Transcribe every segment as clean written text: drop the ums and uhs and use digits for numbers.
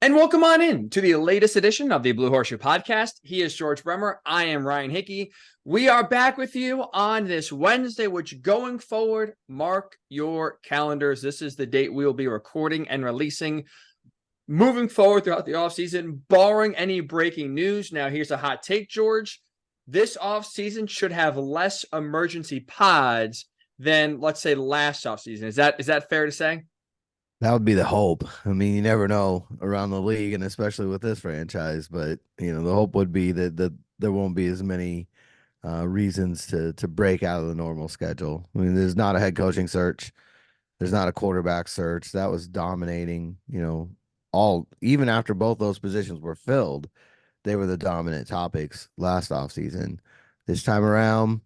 And welcome on in to the latest edition of the Blue Horseshoe Podcast. He is George Bremer. I am Ryan Hickey. We are back with you on this Wednesday, which going forward, mark your calendars. This is the date we will be recording and releasing moving forward throughout the offseason, barring any breaking news. Now, here's a hot take, George. This offseason should have less emergency pods than, let's say, last offseason. Is that fair to say? That would be the hope. I mean, you never know around the league, and especially with this franchise. But the hope would be that there won't be as many reasons to break out of the normal schedule. I mean, there's not a head coaching search. There's not a quarterback search that was dominating. All even after both those positions were filled, they were the dominant topics last offseason. This time around,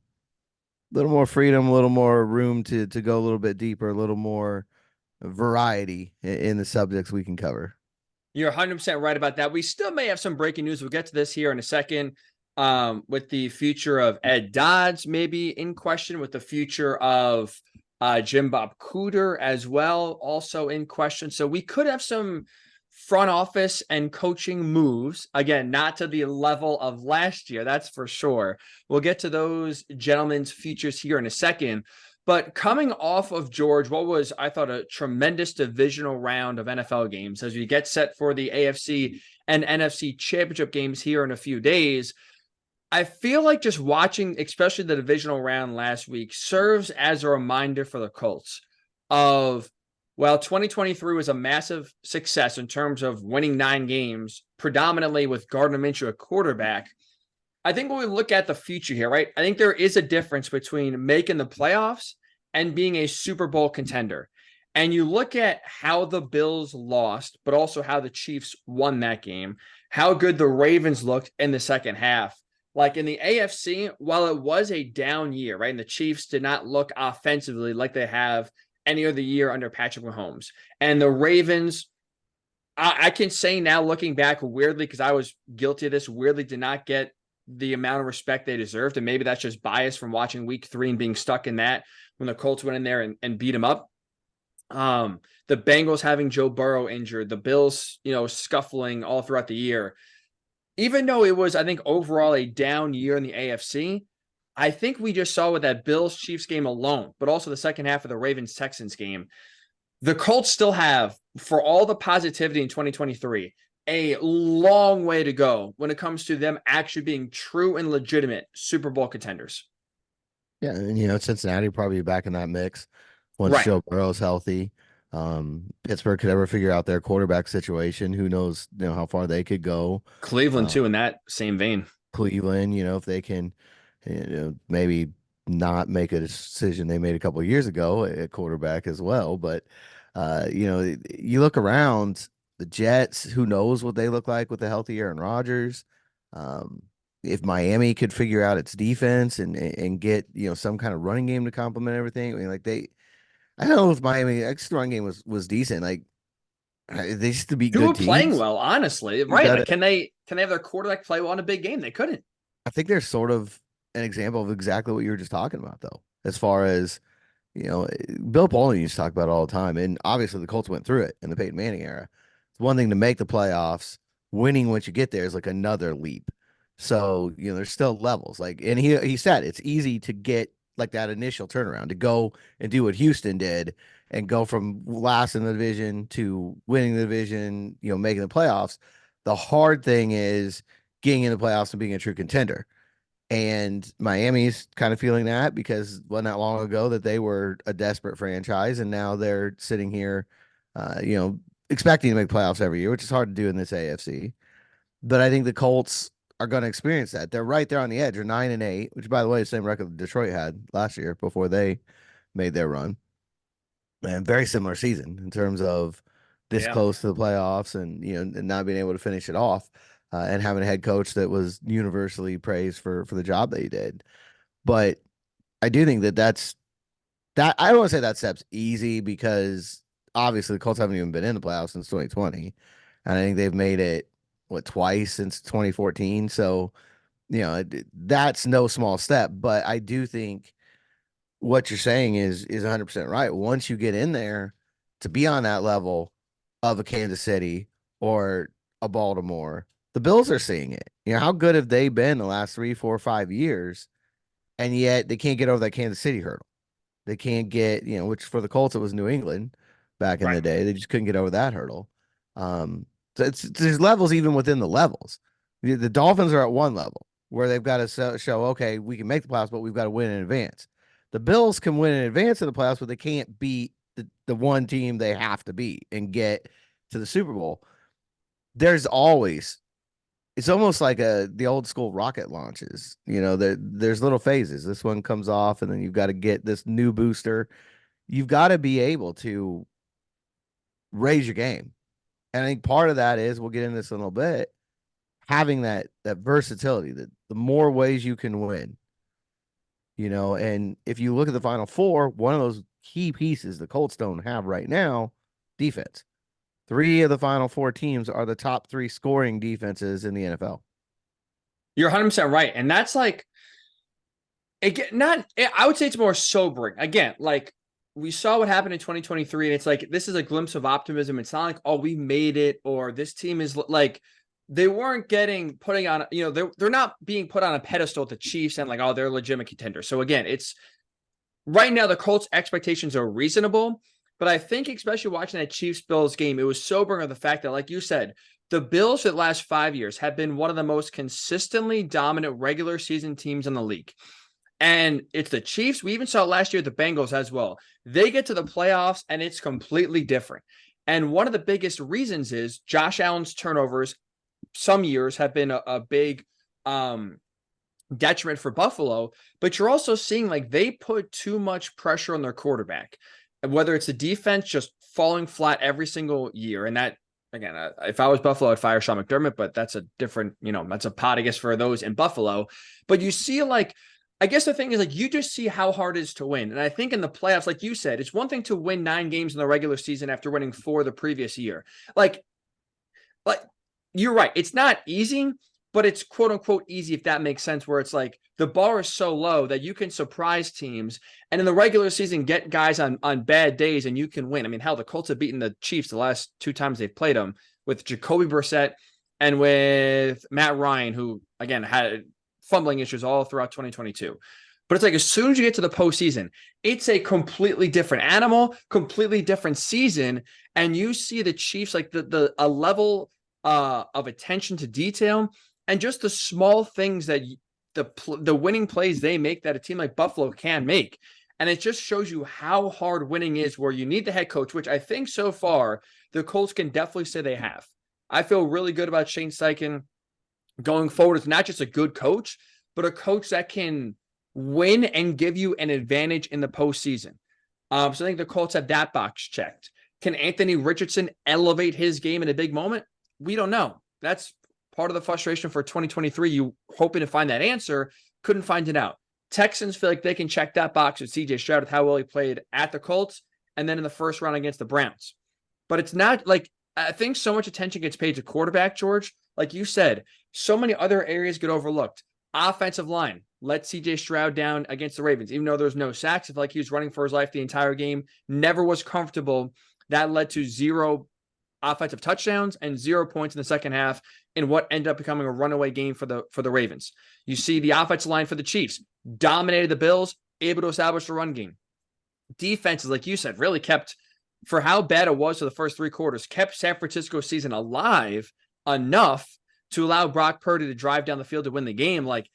a little more freedom, a little more room to go a little bit deeper, a little more variety in the subjects we can cover. You're 100% right about that. We still may have some breaking news. We'll get to this here in a second. With the future of Ed Dodds maybe in question, with the future of Jim Bob Cooter as well, also in question. So we could have some front office and coaching moves. Again, not to the level of last year, that's for sure. We'll get to those gentlemen's futures here in a second. But coming off of George, what was, I thought, a tremendous divisional round of NFL games as we get set for the AFC and NFC championship games here in a few days. I feel like just watching, especially the divisional round last week, serves as a reminder for the Colts of, well, 2023 was a massive success in terms of winning 9 games, predominantly with Gardner Minshew at quarterback. I think when we look at the future here, right, I think there is a difference between making the playoffs and being a Super Bowl contender. And you look at how the Bills lost, but also how the Chiefs won that game, how good the Ravens looked in the second half. Like in the AFC, while it was a down year, right, and the Chiefs did not look offensively like they have any other year under Patrick Mahomes. And the Ravens, I can say now, looking back weirdly, because I was guilty of this, weirdly did not get the amount of respect they deserved. And maybe that's just bias from watching week 3 and being stuck in that when the Colts went in there and beat them up. The Bengals having Joe Burrow injured, the Bills, scuffling all throughout the year. Even though it was, I think, overall a down year in the AFC, I think we just saw with that Bills-Chiefs game alone, but also the second half of the Ravens-Texans game, the Colts still have, for all the positivity in 2023, a long way to go when it comes to them actually being true and legitimate Super Bowl contenders. Yeah, and Cincinnati probably back in that mix once Right. Joe Burrow's healthy. Pittsburgh could ever figure out their quarterback situation. Who knows, how far they could go. Cleveland, Uh, too, in that same vein. Cleveland, if they can, maybe not make a decision they made a couple of years ago at quarterback as well. But, you look around the Jets, who knows what they look like with a healthy Aaron Rodgers. Um, if Miami could figure out its defense and get, some kind of running game to complement everything. I mean, I don't know if Miami run game was decent. Like they used to be Two good are playing teams. well, honestly. You Right. got Like, can they have their quarterback play well in a big game? They couldn't. I think they're sort of an example of exactly what you were just talking about, though, as far as, Bill Polian used to talk about it all the time. And obviously the Colts went through it in the Peyton Manning era. It's one thing to make the playoffs, winning once you get there is like another leap. So, there's still levels. Like, and he said it's easy to get like that initial turnaround to go and do what Houston did and go from last in the division to winning the division, making the playoffs. The hard thing is getting in the playoffs and being a true contender. And Miami's kind of feeling that because wasn't that long ago that they were a desperate franchise, and now they're sitting here, expecting to make playoffs every year, which is hard to do in this AFC. But I think the Colts are going to experience that. They're right there on the edge. They're 9-8, which, by the way, is the same record Detroit had last year before they made their run, and very similar season in terms of this Yeah. close to the playoffs and and not being able to finish it off, and having a head coach that was universally praised for the job that he did. But I do think that I don't want to say that step's easy because obviously the Colts haven't even been in the playoffs since 2020, and I think they've made it twice since 2014. So that's no small step. But I do think what you're saying is 100% right. Once you get in there to be on that level of a Kansas City or a Baltimore. The Bills are seeing it. How good have they been the last 3, 4, 5 years? And yet they can't get over that Kansas City hurdle. They can't get, which for the Colts, it was New England back in Right. the day. They just couldn't get over that hurdle. Um, so there's levels even within the levels. The Dolphins are at one level where they've got to show, okay, we can make the playoffs, but we've got to win in advance. The Bills can win in advance of the playoffs, but they can't beat the one team they have to beat and get to the Super Bowl. There's always It's almost like the old school rocket launches. There's little phases. This one comes off, and then you've got to get this new booster. You've got to be able to raise your game. And I think part of that is, we'll get into this in a little bit, having that versatility, that the more ways you can win. And if you look at the Final Four, one of those key pieces the Colts don't have right now, defense. 3 of the Final Four teams are the top 3 scoring defenses in the NFL. You're 100% right. And that's like, I would say it's more sobering. Again, like we saw what happened in 2023, and it's like, this is a glimpse of optimism. It's not like, oh, we made it, or this team is like, they weren't putting on, they're not being put on a pedestal at the Chiefs and like, oh, they're legitimate contenders. So again, it's right now the Colts expectations are reasonable, but I think especially watching that Chiefs Bills game, it was sobering of the fact that, like you said, the Bills for the last 5 years have been one of the most consistently dominant regular season teams in the league. And it's the Chiefs. We even saw last year the Bengals as well. They get to the playoffs and it's completely different. And one of the biggest reasons is Josh Allen's turnovers some years have been a big detriment for Buffalo, but you're also seeing like they put too much pressure on their quarterback, whether it's the defense just falling flat every single year. And that, again, if I was Buffalo, I'd fire Sean McDermott, but that's a different, that's a pot, I guess, for those in Buffalo. But you see, like, I guess the thing is, like, you just see how hard it is to win. And I think in the playoffs, like you said, it's one thing to win 9 games in the regular season after winning 4 the previous year. Like you're right. It's not easy, but it's quote unquote easy, if that makes sense, where it's like the bar is so low that you can surprise teams and in the regular season get guys on bad days and you can win. I mean, hell, the Colts have beaten the Chiefs the last 2 times they've played them, with Jacoby Brissett and with Matt Ryan, who again had fumbling issues all throughout 2022. But it's like, as soon as you get to the postseason, it's a completely different animal, completely different season. And you see the Chiefs, like a level of attention to detail and just the small things that the winning plays they make that a team like Buffalo can make. And it just shows you how hard winning is, where you need the head coach, which I think so far the Colts can definitely say they have. I feel really good about Shane Steichen going forward. It's not just a good coach, but a coach that can win and give you an advantage in the postseason. So I think the Colts have that box checked. Can Anthony Richardson elevate his game in a big moment? We don't know. That's part of the frustration for 2023. You hoping to find that answer, couldn't find it out. Texans feel like they can check that box with CJ Stroud, with how well he played at the Colts and then in the first round against the Browns. But it's not like, I think so much attention gets paid to quarterback, George. Like you said, so many other areas get overlooked. Offensive line, let CJ Stroud down against the Ravens, even though there's no sacks. It's like he was running for his life the entire game, never was comfortable. That led to 0 offensive touchdowns and 0 points in the second half in what ended up becoming a runaway game for the Ravens. You see the offensive line for the Chiefs dominated the Bills, able to establish the run game. Defenses, like you said, really kept, for how bad it was for the first 3 quarters, kept San Francisco's season alive enough to allow Brock Purdy to drive down the field to win the game. Like,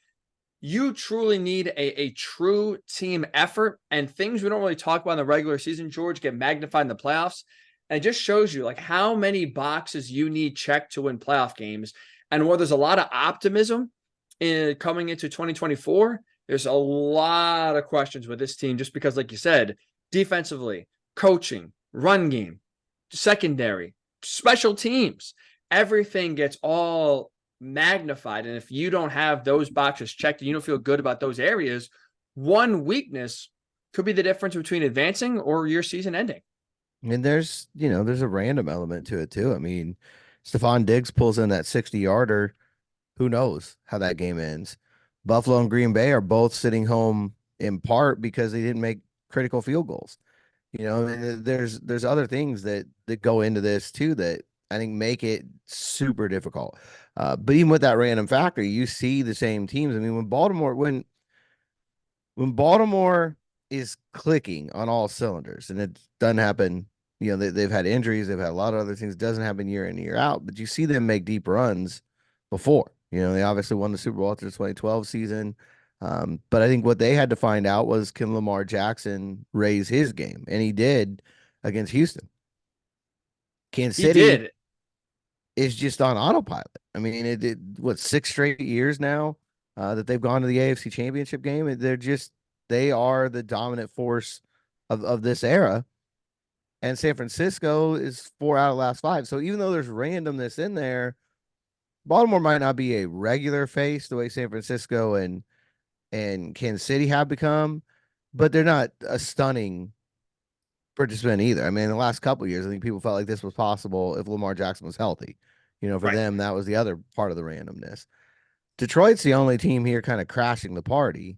you truly need a true team effort, and things we don't really talk about in the regular season, George, get magnified in the playoffs. And it just shows you like how many boxes you need checked to win playoff games. And where there's a lot of optimism coming into 2024, there's a lot of questions with this team, just because, like you said, defensively, coaching, run game, secondary, special teams, everything gets all magnified. And if you don't have those boxes checked and you don't feel good about those areas, one weakness could be the difference between advancing or your season ending. And there's a random element to it too. I mean, Stephon Diggs pulls in that 60-yarder. Who knows how that game ends? Buffalo and Green Bay are both sitting home in part because they didn't make critical field goals. And there's other things that go into this too, that I think make it super difficult. But even with that random factor, you see the same teams. I mean, when Baltimore is clicking on all cylinders, and it doesn't happen, they've had injuries, they've had a lot of other things. It doesn't happen year in, year out, but you see them make deep runs before. They obviously won the Super Bowl after the 2012 season. But I think what they had to find out was, can Lamar Jackson raise his game? And he did against Houston. Kansas He City did. is just on autopilot. I mean, what, 6 straight years now that they've gone to the AFC Championship game. They are the dominant force of this era. And San Francisco is 4 out of the last 5. So even though there's randomness in there, Baltimore might not be a regular face the way San Francisco and Kansas City have become, but they're not a stunning participant either. I mean, in the last couple of years, I think people felt like this was possible if Lamar Jackson was healthy. For Right. them, that was the other part of the randomness. Detroit's the only team here kind of crashing the party.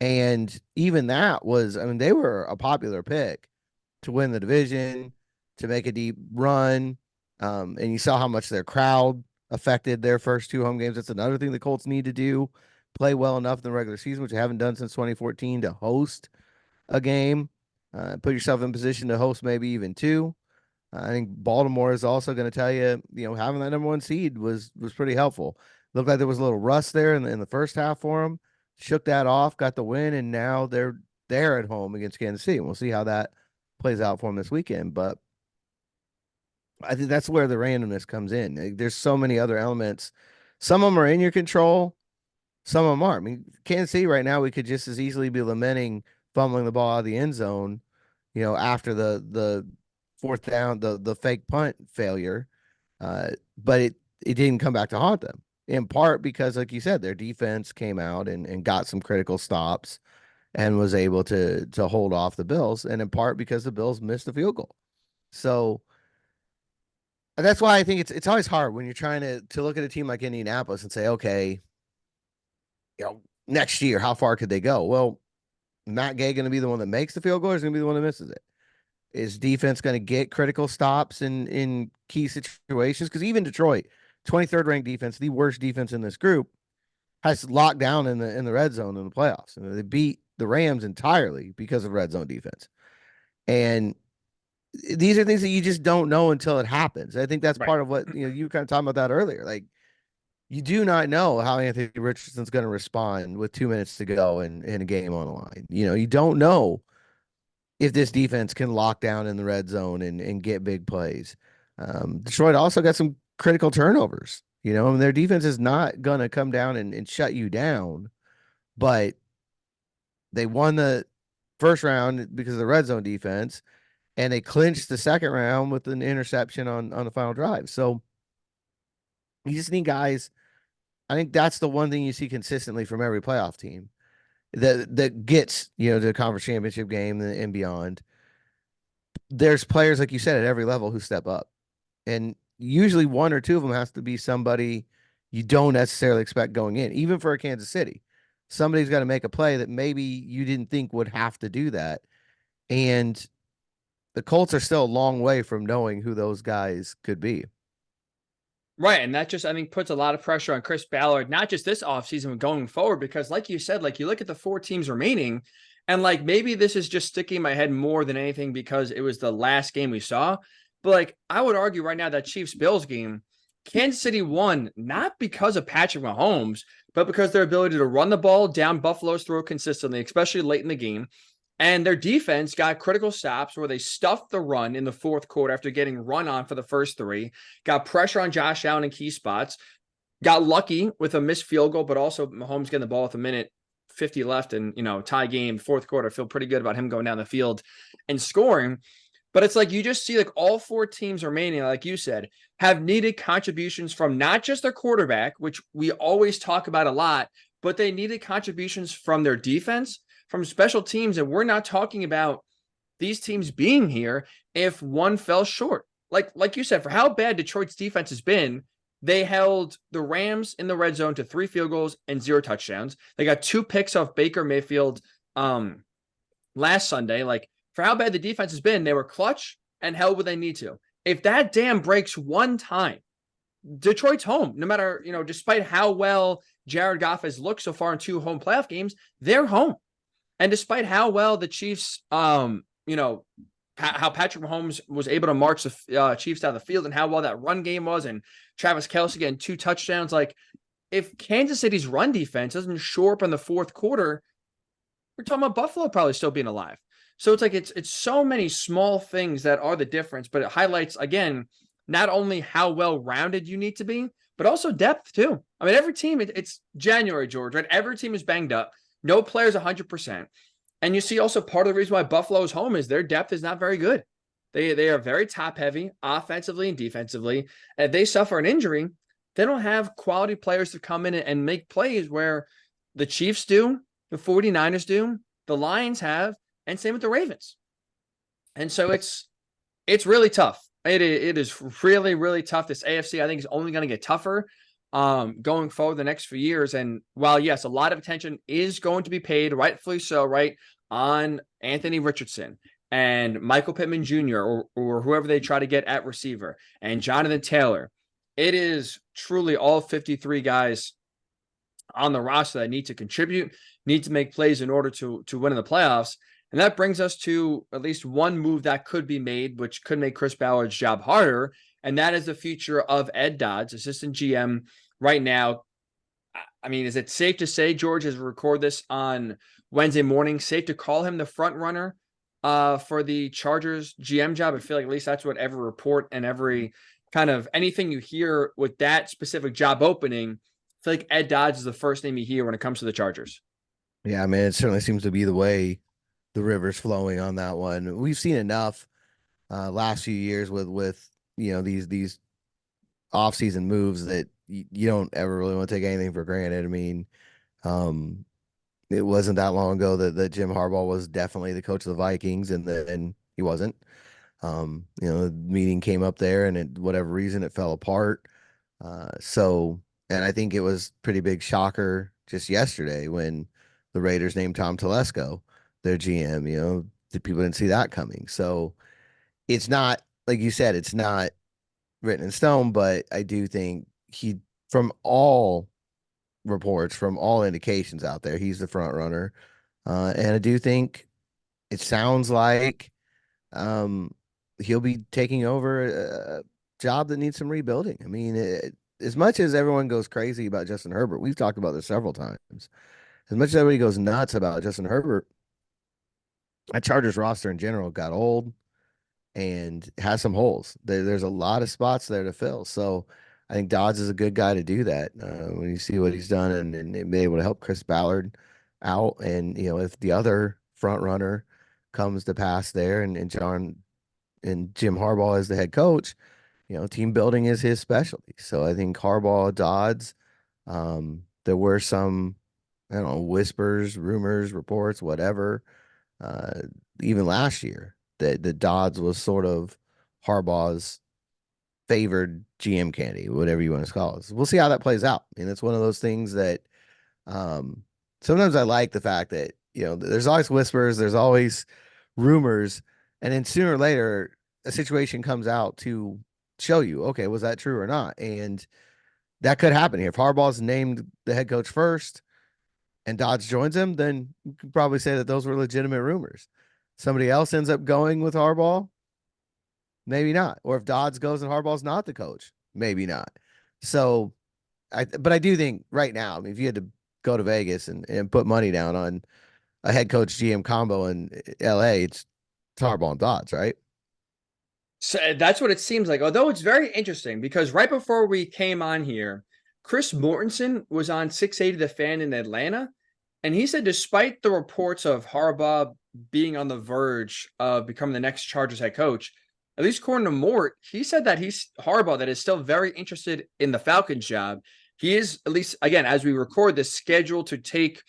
And even that was, I mean, they were a popular pick to win the division, to make a deep run. And you saw how much their crowd affected their first 2 home games. That's another thing the Colts need to do. Play well enough in the regular season, which they haven't done since 2014, to host a game. Put yourself in position to host maybe even 2. I think Baltimore is also going to tell you, having that number 1 seed was pretty helpful. Looked like there was a little rust there in the first half for them. Shook that off, got the win, and now they're at home against Kansas City. We'll see how that plays out for them this weekend. But I think that's where the randomness comes in. There's so many other elements. Some of them are in your control. Some of them aren't. I mean, Kansas City right now, we could just as easily be lamenting fumbling the ball out of the end zone, after the 4th down, the fake punt failure. But it didn't come back to haunt them, in part because, like you said, their defense came out and got some critical stops and was able to hold off the Bills, and in part because the Bills missed the field goal. So that's why I think it's always hard when you're trying to look at a team like Indianapolis and say, okay, next year, how far could they go? Well, Matt Gay going to be the one that makes the field goal, or is going to be the one that misses it? Is defense going to get critical stops in key situations? Because even Detroit, 23rd ranked defense, the worst defense in this group, has locked down in the red zone in the playoffs. They beat the Rams entirely because of red zone defense. And these are things that you just don't know until it happens. I think that's Right. part of what you were kind of talking about that earlier. Like, you do not know how Anthony Richardson's going to respond with 2 minutes to go in a game on the line. You don't know if this defense can lock down in the red zone and get big plays. Detroit also got some critical turnovers. And their defense is not going to come down and shut you down, but they won the first round because of the red zone defense, and they clinched the second round with an interception on the final drive. So you just need guys. I think that's the one thing you see consistently from every playoff team that gets, to the conference championship game and beyond. There's players, like you said, at every level who step up. And usually 1 or 2 of them has to be somebody you don't necessarily expect going in, even for a Kansas City. Somebody's got to make a play that maybe you didn't think would have to do that. And the Colts are still a long way from knowing who those guys could be. Right. And that just, I think, puts a lot of pressure on Chris Ballard, not just this offseason, but going forward, because like you said, like you look at the 4 teams remaining, and like maybe this is just sticking in my head more than anything because it was the last game we saw. But like I would argue right now that Chiefs-Bills game, Kansas City won not because of Patrick Mahomes, but because their ability to run the ball down Buffalo's throat consistently, especially late in the game. And their defense got critical stops where they stuffed the run in the 4th quarter after getting run on for the first 3, got pressure on Josh Allen in key spots, got lucky with a missed field goal, but also Mahomes getting the ball with 1:50 left and, tie game, 4th quarter. I feel pretty good about him going down the field and scoring. But it's like you just see like all 4 teams remaining, like you said, have needed contributions from not just their quarterback, which we always talk about a lot, but they needed contributions from their defense, from special teams. And we're not talking about these teams being here if one fell short. Like you said, for how bad Detroit's defense has been, they held the Rams in the red zone to 3 field goals and 0 touchdowns. They got 2 picks off Baker Mayfield last Sunday. Like, for how bad the defense has been, they were clutch and held what they need to. if that dam breaks one time, Detroit's home. No matter, despite how well Jared Goff has looked so far in 2 home playoff games, they're home. And despite how well the Chiefs, how Patrick Mahomes was able to march the Chiefs down the field and how well that run game was, and Travis Kelce getting 2 touchdowns, like if Kansas City's run defense doesn't shore up in the fourth quarter, we're talking about Buffalo probably still being alive. So it's like it's so many small things that are the difference, but it highlights again not only how well rounded you need to be, but also depth too. I mean, every team, it's January, George, right? Every team is banged up. No player's 100%. And you see also part of the reason why Buffalo's home is their depth is not very good. They are very top heavy offensively and defensively. And if they suffer an injury, they don't have quality players to come in and make plays where the Chiefs do, the 49ers do, the Lions have, and same with the Ravens. And so it's really tough. It is really, really tough. This AFC, I think, is only going to get tougher going forward the next few years. And while, yes, a lot of attention is going to be paid, rightfully so, right, on Anthony Richardson and Michael Pittman Jr. or whoever they try to get at receiver and Jonathan Taylor, it is truly all 53 guys on the roster that need to contribute, need to make plays in order to win in the playoffs. And that brings us to at least one move that could be made, which could make Chris Ballard's job harder. And that is the future of Ed Dodds, assistant GM right now. I mean, is it safe to say, George, as we record this on Wednesday morning, safe to call him the front runner for the Chargers GM job? I feel like at least that's what every report and every kind of anything you hear with that specific job opening, I feel like Ed Dodds is the first name you hear when it comes to the Chargers. Yeah, I mean, it certainly seems to be the way the river's flowing on that one. We've seen enough last few years with these off-season moves that you don't ever really want to take anything for granted. I mean, it wasn't that long ago that Jim Harbaugh was definitely the coach of the Vikings, and he wasn't. The meeting came up there, and whatever reason it fell apart. And I think it was pretty big shocker just yesterday when the Raiders named Tom Telesco their GM. The people didn't see that coming. So it's not, like you said, it's not written in stone, but I do think from all reports, from all indications out there, he's the front runner. And I do think it sounds like he'll be taking over a job that needs some rebuilding. I mean, as much as everyone goes crazy about Justin Herbert, we've talked about this several times. As much as everybody goes nuts about Justin Herbert, that Chargers roster in general got old and has some holes. There's a lot of spots there to fill. So I think Dodds is a good guy to do that when you see what he's done and be able to help Chris Ballard out. And, if the other front runner comes to pass there and Jim Harbaugh is the head coach, team building is his specialty. So I think Harbaugh, Dodds, there were some, I don't know, whispers, rumors, reports, whatever, even last year that Dodds was sort of Harbaugh's favored GM candidate, whatever you want to call it. So we'll see how that plays out. And it's one of those things that sometimes I like the fact that, there's always whispers, there's always rumors, and then sooner or later a situation comes out to show you, okay, was that true or not? And that could happen here. If Harbaugh's named the head coach first and Dodds joins him, then you could probably say that those were legitimate rumors. Somebody else ends up going with Harbaugh, maybe not. Or if Dodds goes and Harbaugh's not the coach, maybe not. So, but I do think right now, I mean, if you had to go to Vegas and put money down on a head coach GM combo in LA, it's Harbaugh and Dodds, right? So that's what it seems like. Although it's very interesting because right before we came on here, Chris Mortensen was on 680 The Fan in Atlanta, and he said despite the reports of Harbaugh being on the verge of becoming the next Chargers head coach, at least according to Mort, he said that Harbaugh that is still very interested in the Falcons job. He is, at least, again, as we record this, scheduled to take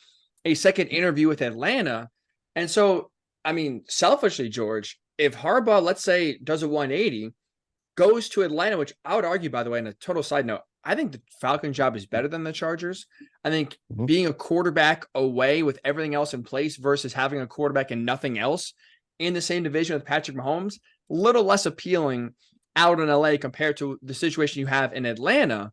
a second interview with Atlanta. And so, I mean, selfishly, George, if Harbaugh, let's say, does a 180, goes to Atlanta, which I would argue, by the way, in a total side note, I think the Falcon job is better than the Chargers. I think being a quarterback away with everything else in place versus having a quarterback and nothing else in the same division with Patrick Mahomes, a little less appealing out in LA compared to the situation you have in Atlanta.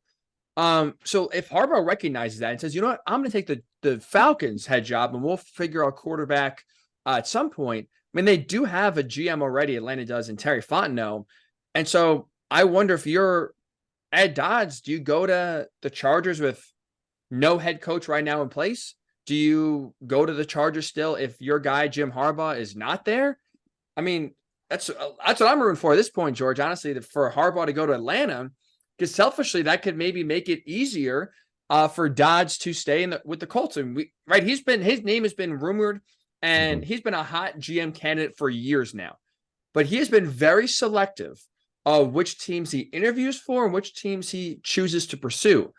So if Harbaugh recognizes that and says, you know what, I'm going to take the Falcons head job and we'll figure out quarterback at some point. I mean, they do have a GM already. Atlanta does, and Terry Fontenot. And so I wonder if you're Ed Dodds, do you go to the Chargers with no head coach right now in place? Do you go to the Chargers still if your guy Jim Harbaugh is not there? I mean, that's what I'm rooting for at this point, George. Honestly, for Harbaugh to go to Atlanta, because selfishly that could maybe make it easier for Dodds to stay with the Colts. And his name has been rumored, and he's been a hot GM candidate for years now. But he has been very selective of which teams he interviews for and which teams he chooses to pursue.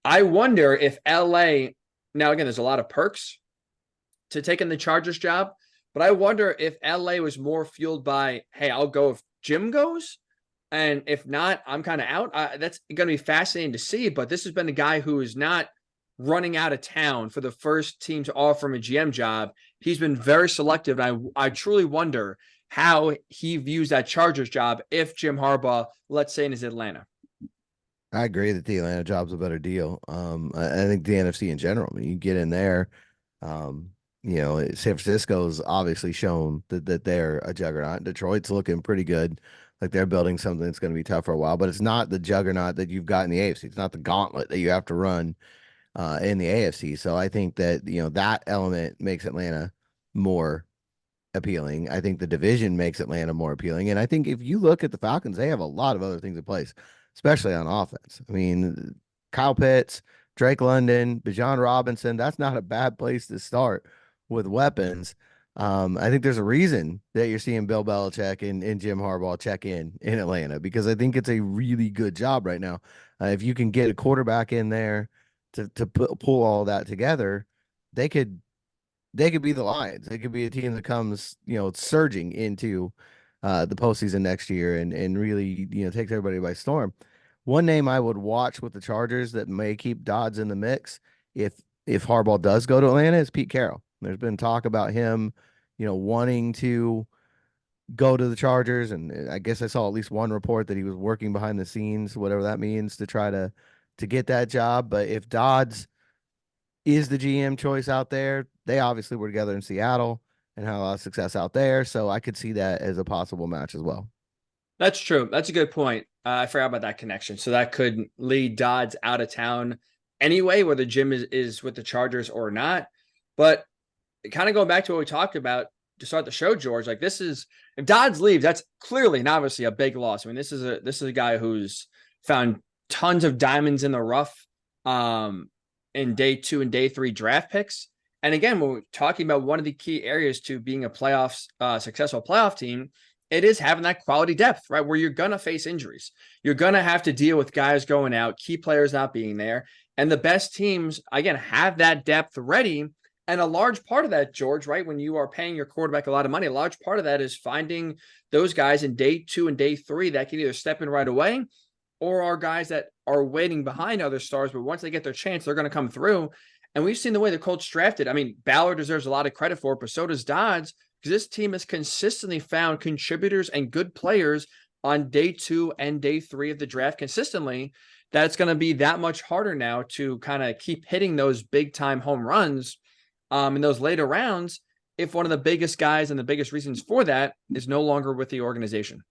I wonder if LA, now again, there's a lot of perks to taking the Chargers job, but I wonder if LA was more fueled by, hey, I'll go if Jim goes. And if not, I'm kind of out. That's going to be fascinating to see. But this has been a guy who is not running out of town for the first team to offer him a GM job. He's been very selective. And I truly wonder how he views that Chargers job if Jim Harbaugh, let's say, is Atlanta. I agree that the Atlanta job's a better deal. I think the NFC in general, I mean, you get in there, San Francisco's obviously shown that they're a juggernaut. Detroit's looking pretty good. Like they're building something that's going to be tough for a while, but it's not the juggernaut that you've got in the AFC. It's not the gauntlet that you have to run in the AFC. So I think that, that element makes Atlanta more appealing. I think the division makes Atlanta more appealing. And I think if you look at the Falcons, they have a lot of other things in place, especially on offense. I mean, Kyle Pitts, Drake London, Bijan Robinson, that's not a bad place to start with weapons. I think there's a reason that you're seeing Bill Belichick and Jim Harbaugh check in Atlanta, because I think it's a really good job right now. If you can get a quarterback in there to pull all that together, they could be the Lions. They could be a team that comes, surging into the postseason next year and really, takes everybody by storm. One name I would watch with the Chargers that may keep Dodds in the mix if Harbaugh does go to Atlanta is Pete Carroll. There's been talk about him, wanting to go to the Chargers, and I guess I saw at least one report that he was working behind the scenes, whatever that means, to try to get that job. But if Dodds is the GM choice out there, they obviously were together in Seattle and had a lot of success out there, so I could see that as a possible match as well. That's true. That's a good point. I forgot about that connection. So that could lead Dodds out of town anyway, whether Jim is with the Chargers or not. But kind of going back to what we talked about to start the show, George, like this is, if Dodds leaves, that's clearly and obviously a big loss. I mean, this is a guy who's found tons of diamonds in the rough in day 2 and day 3 draft picks. And again, when we're talking about one of the key areas to being a successful playoff team, it is having that quality depth, right? Where you're going to face injuries. You're going to have to deal with guys going out, key players not being there. And the best teams, again, have that depth ready. And a large part of that, George, right, when you are paying your quarterback a lot of money, a large part of that is finding those guys in day 2 and day 3 that can either step in right away or are guys that are waiting behind other stars. But once they get their chance, they're going to come through. And we've seen the way the Colts drafted. I mean, Ballard deserves a lot of credit for it, but so does Dodds, because this team has consistently found contributors and good players on day 2 and day 3 of the draft consistently. That's going to be that much harder now to kind of keep hitting those big time home runs in those later rounds, if one of the biggest guys and the biggest reasons for that is no longer with the organization.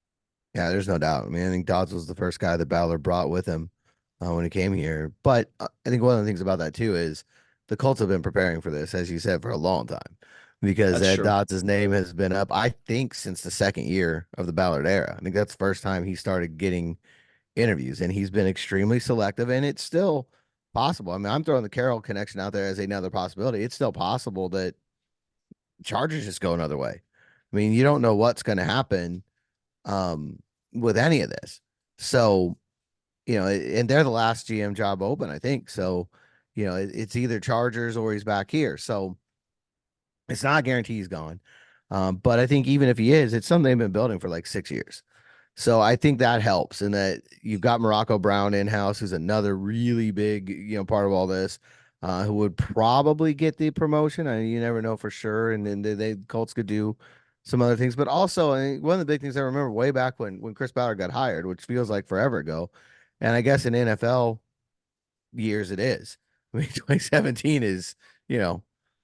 Yeah, there's no doubt. I mean, I think Dodds was the first guy that Ballard brought with him when he came here. But I think one of the things about that too is the Colts have been preparing for this, as you said, for a long time, because Ed Dodds' name has been up, I think, since the second year of the Ballard era. I think that's the first time he started getting interviews, and he's been extremely selective, and it's still possible. I mean, I'm throwing the Carroll connection out there as another possibility. It's still possible that Chargers just go another way. I mean, you don't know what's going to happen with any of this. So, and they're the last GM job open, I think. So, it's either Chargers or he's back here. So it's not a guarantee he's gone. But I think even if he is, it's something they've been building for like 6 years. So I think that helps, and that you've got Morocco Brown in-house, who's another really big, part of all this, who would probably get the promotion. I mean, you never know for sure. And then the Colts could do some other things. But also, I think one of the big things I remember way back when Chris Ballard got hired, which feels like forever ago, and I guess in NFL years it is. I mean, 2017 is,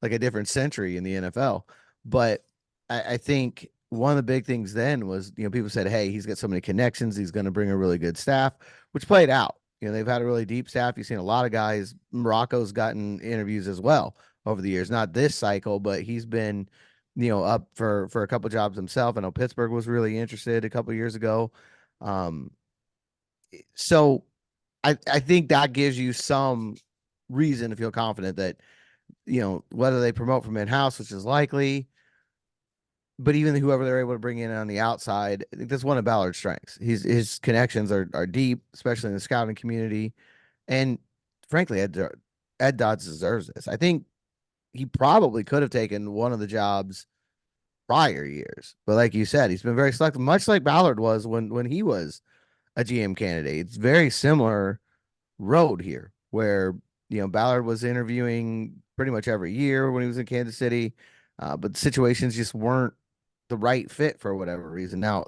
like a different century in the NFL. But I think one of the big things then was, people said, hey, he's got so many connections. He's going to bring a really good staff, which played out. They've had a really deep staff. You've seen a lot of guys. Morocco's gotten interviews as well over the years. Not this cycle, but he's been, up for a couple jobs himself. I know Pittsburgh was really interested a couple years ago. Um, so I think that gives you some reason to feel confident that, whether they promote from in-house, which is likely, but even whoever they're able to bring in on the outside, I think that's one of Ballard's strengths. His connections are deep, especially in the scouting community. And frankly, Ed Dodds deserves this. I think he probably could have taken one of the jobs prior years. But like you said, he's been very selective, much like Ballard was when he was a GM candidate. It's very similar road here where, Ballard was interviewing pretty much every year when he was in Kansas City, but situations just weren't the right fit for whatever reason. Now,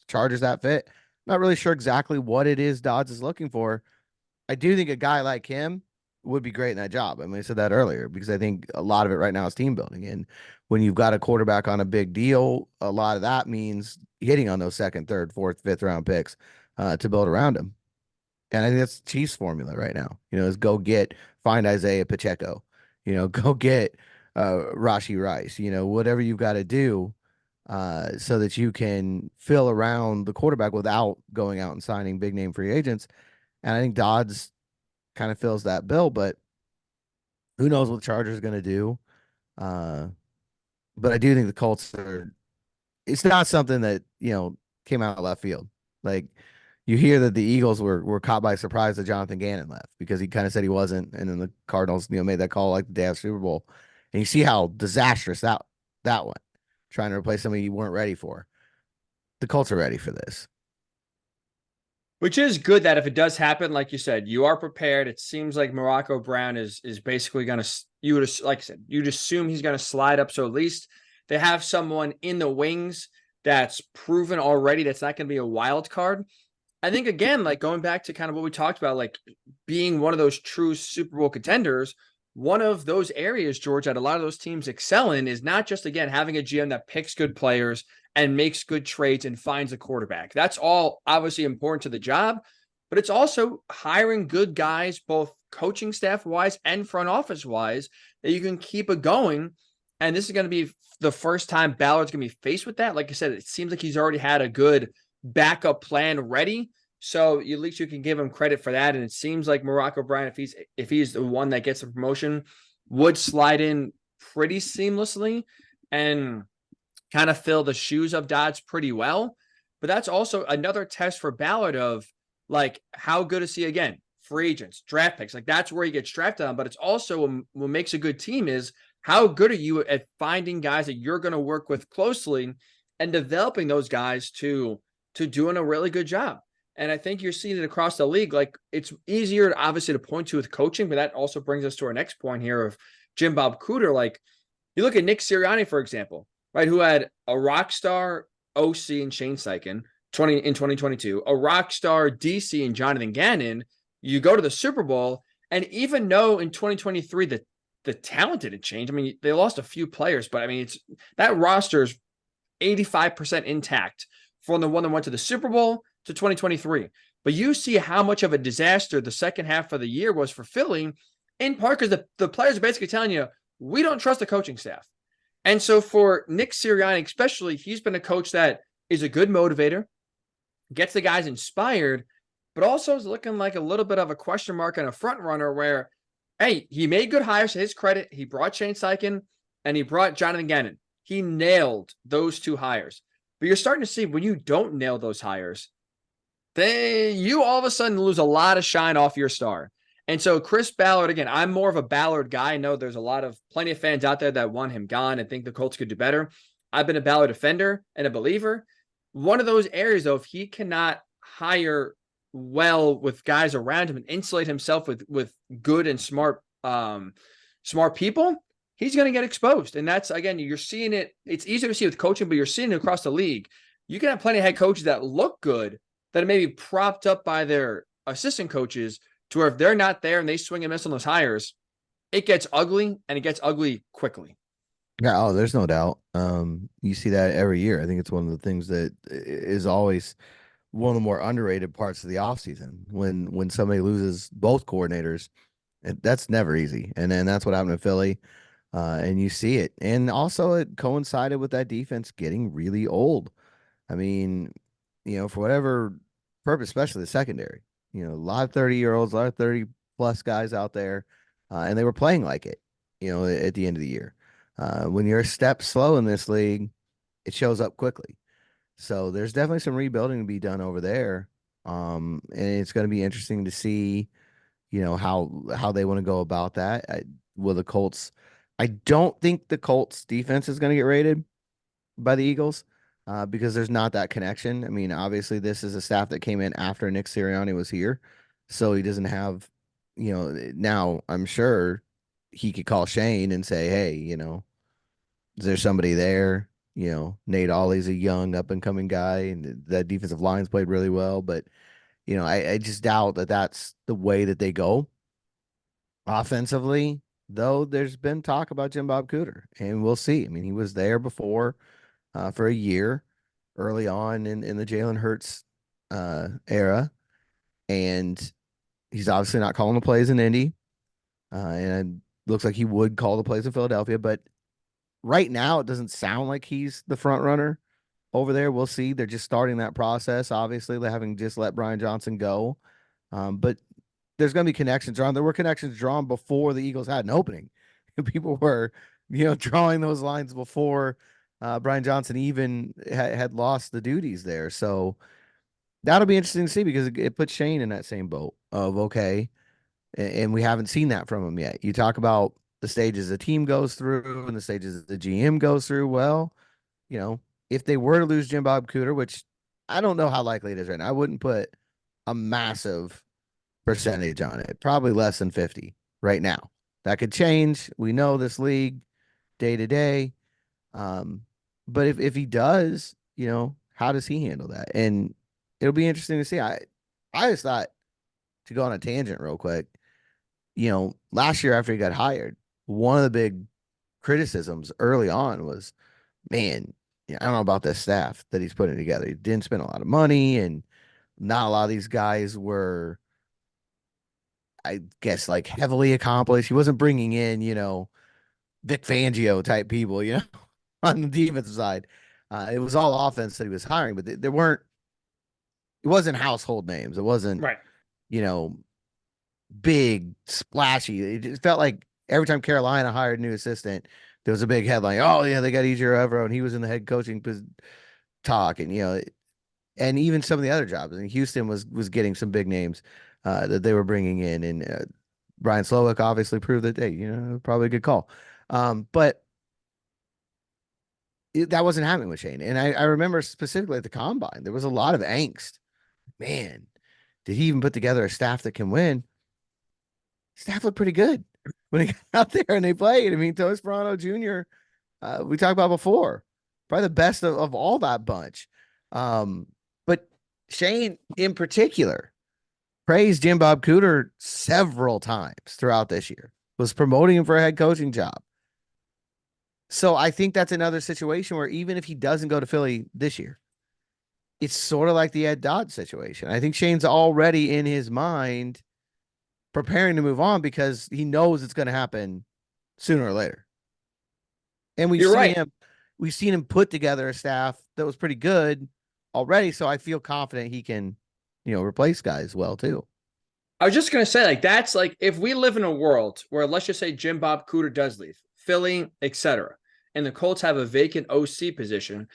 Chargers that fit. Not really sure exactly what it is Dodds is looking for. I do think a guy like him would be great in that job. I mean, I said that earlier because I think a lot of it right now is team building. And when you've got a quarterback on a big deal, a lot of that means hitting on those second, third, fourth, fifth round picks to build around him. And I think that's Chiefs formula right now, is find Isaiah Pacheco, go get Rashi Rice, whatever you've got to do so that you can fill around the quarterback without going out and signing big name free agents. And I think Dodds kind of fills that bill, but who knows what the Chargers are going to do. But I do think the Colts it's not something that, came out of left field. Like, you hear that the Eagles were caught by surprise that Jonathan Gannon left because he kind of said he wasn't, and then the Cardinals, made that call like the day after Super Bowl, and you see how disastrous that went, trying to replace somebody you weren't ready for. The Colts are ready for this, which is good that if it does happen, like you said, you are prepared. It seems like Morocco Brown is basically going to, like I said, you'd assume he's going to slide up. So at least they have someone in the wings that's proven already that's not going to be a wild card. I think, again, like going back to kind of what we talked about, like being one of those true Super Bowl contenders, one of those areas, George, that a lot of those teams excel in is not just, again, having a GM that picks good players and makes good trades and finds a quarterback. That's all obviously important to the job, but it's also hiring good guys, both coaching staff wise and front office wise, that you can keep it going. And this is going to be the first time Ballard's going to be faced with that. Like I said, it seems like he's already had a good backup plan ready. So at least you can give him credit for that. And it seems like Morocco Brown, if he's the one that gets the promotion, would slide in pretty seamlessly and kind of fill the shoes of Dodds pretty well. But that's also another test for Ballard of, like, how good is he again? Free agents, draft picks, like that's where he gets drafted on. But it's also what makes a good team is how good are you at finding guys that you're going to work with closely and developing those guys to doing a really good job. And I think you're seeing it across the league. Like, it's easier, obviously, to point to with coaching, but that also brings us to our next point here of Jim Bob Cooter. Like, you look at Nick Sirianni, for example, right, who had a rock star OC in Shane Steichen in 2022, a rock star DC in Jonathan Gannon. You go to the Super Bowl, and even though in 2023 the talent didn't change. I mean, they lost a few players, but I mean, it's that roster is 85% intact from the one that went to the Super Bowl to 2023. But you see how much of a disaster the second half of the year was for Philly, in part because the players are basically telling you, we don't trust the coaching staff. And so for Nick Sirianni, especially, he's been a coach that is a good motivator, gets the guys inspired, but also is looking like a little bit of a question mark and a front runner where, hey, he made good hires to his credit. He brought Shane Steichen and he brought Jonathan Gannon. He nailed those two hires. But you're starting to see when you don't nail those hires, you all of a sudden lose a lot of shine off your star. And so Chris Ballard, again, I'm more of a Ballard guy. I know there's plenty of fans out there that want him gone and think the Colts could do better. I've been a Ballard defender and a believer. One of those areas, though, if he cannot hire well with guys around him and insulate himself with good and smart people, he's going to get exposed. And that's, again, you're seeing it. It's easier to see with coaching, but you're seeing it across the league. You can have plenty of head coaches that look good that are maybe propped up by their assistant coaches to where if they're not there and they swing and miss on those hires, it gets ugly, and it gets ugly quickly. Yeah, oh, there's no doubt. You see that every year. I think it's one of the things that is always one of the more underrated parts of the offseason when somebody loses both coordinators. That's never easy. And then that's what happened in Philly. And you see it. And also it coincided with that defense getting really old. I mean, for whatever purpose, especially the secondary, a lot of 30-year-olds, a lot of 30 plus guys out there, and they were playing like it, at the end of the year. When you're a step slow in this league, it shows up quickly. So there's definitely some rebuilding to be done over there. And it's going to be interesting to see, how they want to go about that. Will the Colts? I don't think the Colts defense is going to get rated by the Eagles because there's not that connection. I mean, obviously, this is a staff that came in after Nick Sirianni was here, so he doesn't have, now I'm sure he could call Shane and say, hey, is there somebody there? Nate Ollie's a young up and coming guy, and that defensive line's played really well, but I just doubt that that's the way that they go offensively. Though there's been talk about Jim Bob Cooter, and we'll see. I mean, he was there before for a year early on in the Jalen Hurts era, and he's obviously not calling the plays in Indy, and it looks like he would call the plays in Philadelphia. But right now, it doesn't sound like he's the front runner over there. We'll see. They're just starting that process. Obviously, they're having just let Brian Johnson go, but there's going to be connections drawn. There were connections drawn before the Eagles had an opening. People were, drawing those lines before Brian Johnson even had lost the duties there. So that'll be interesting to see because it puts Shane in that same boat of, okay, and we haven't seen that from him yet. You talk about the stages the team goes through and the stages the GM goes through. Well, if they were to lose Jim Bob Cooter, which I don't know how likely it is right now, I wouldn't put a massive percentage on it, probably less than 50 right now. That could change. We know this league day to day. But if he does, how does he handle that? And it'll be interesting to see. I just thought, to go on a tangent real quick, last year after he got hired, one of the big criticisms early on was, man, I don't know about this staff that he's putting together. He didn't spend a lot of money, and not a lot of these guys were, I guess, like heavily accomplished. He wasn't bringing in, Vic Fangio type people, on the defensive side. It was all offense that he was hiring, but it wasn't household names. It wasn't, Right. Big, splashy. It just felt like every time Carolina hired a new assistant, there was a big headline. Oh, yeah, they got Ejiro Evero, and he was in the head coaching talk. And, and even some of the other jobs. And Houston was getting some big names that they were bringing in. And Brian Slowick obviously proved that, hey, probably a good call. But that wasn't happening with Shane. And I remember specifically at the combine, there was a lot of angst. Man, did he even put together a staff that can win? Staff looked pretty good when he got out there and they played. I mean, Tony Sperano Jr., we talked about before, probably the best of all that bunch. But Shane in particular praised Jim Bob Cooter several times throughout this year, was promoting him for a head coaching job. So I think that's another situation where even if he doesn't go to Philly this year, it's sort of like the Ed Dodds situation. I think Shane's already in his mind preparing to move on because he knows it's going to happen sooner or later. And we've seen him put together a staff that was pretty good already. So I feel confident he can, replace guys well too. I was just going to say, that's like, if we live in a world where, let's just say Jim Bob Cooter does leave, Philly, etc., and the Colts have a vacant OC position,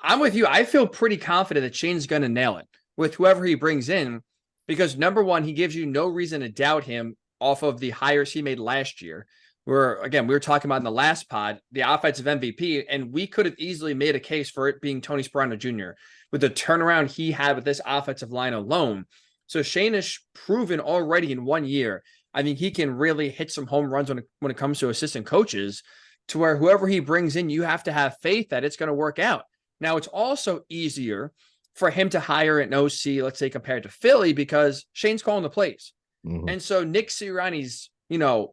I'm with you. I feel pretty confident that Shane's going to nail it with whoever he brings in, because number one, he gives you no reason to doubt him off of the hires he made last year. Where, again, we were talking about in the last pod, the offensive MVP, and we could have easily made a case for it being Tony Sperano Jr. with the turnaround he had with this offensive line alone. So Shane has proven already in 1 year. I think he can really hit some home runs when it comes to assistant coaches, to where whoever he brings in, you have to have faith that it's going to work out. Now, it's also easier for him to hire an OC, let's say, compared to Philly, because Shane's calling the plays. Mhm. And so Nick Sirianni's,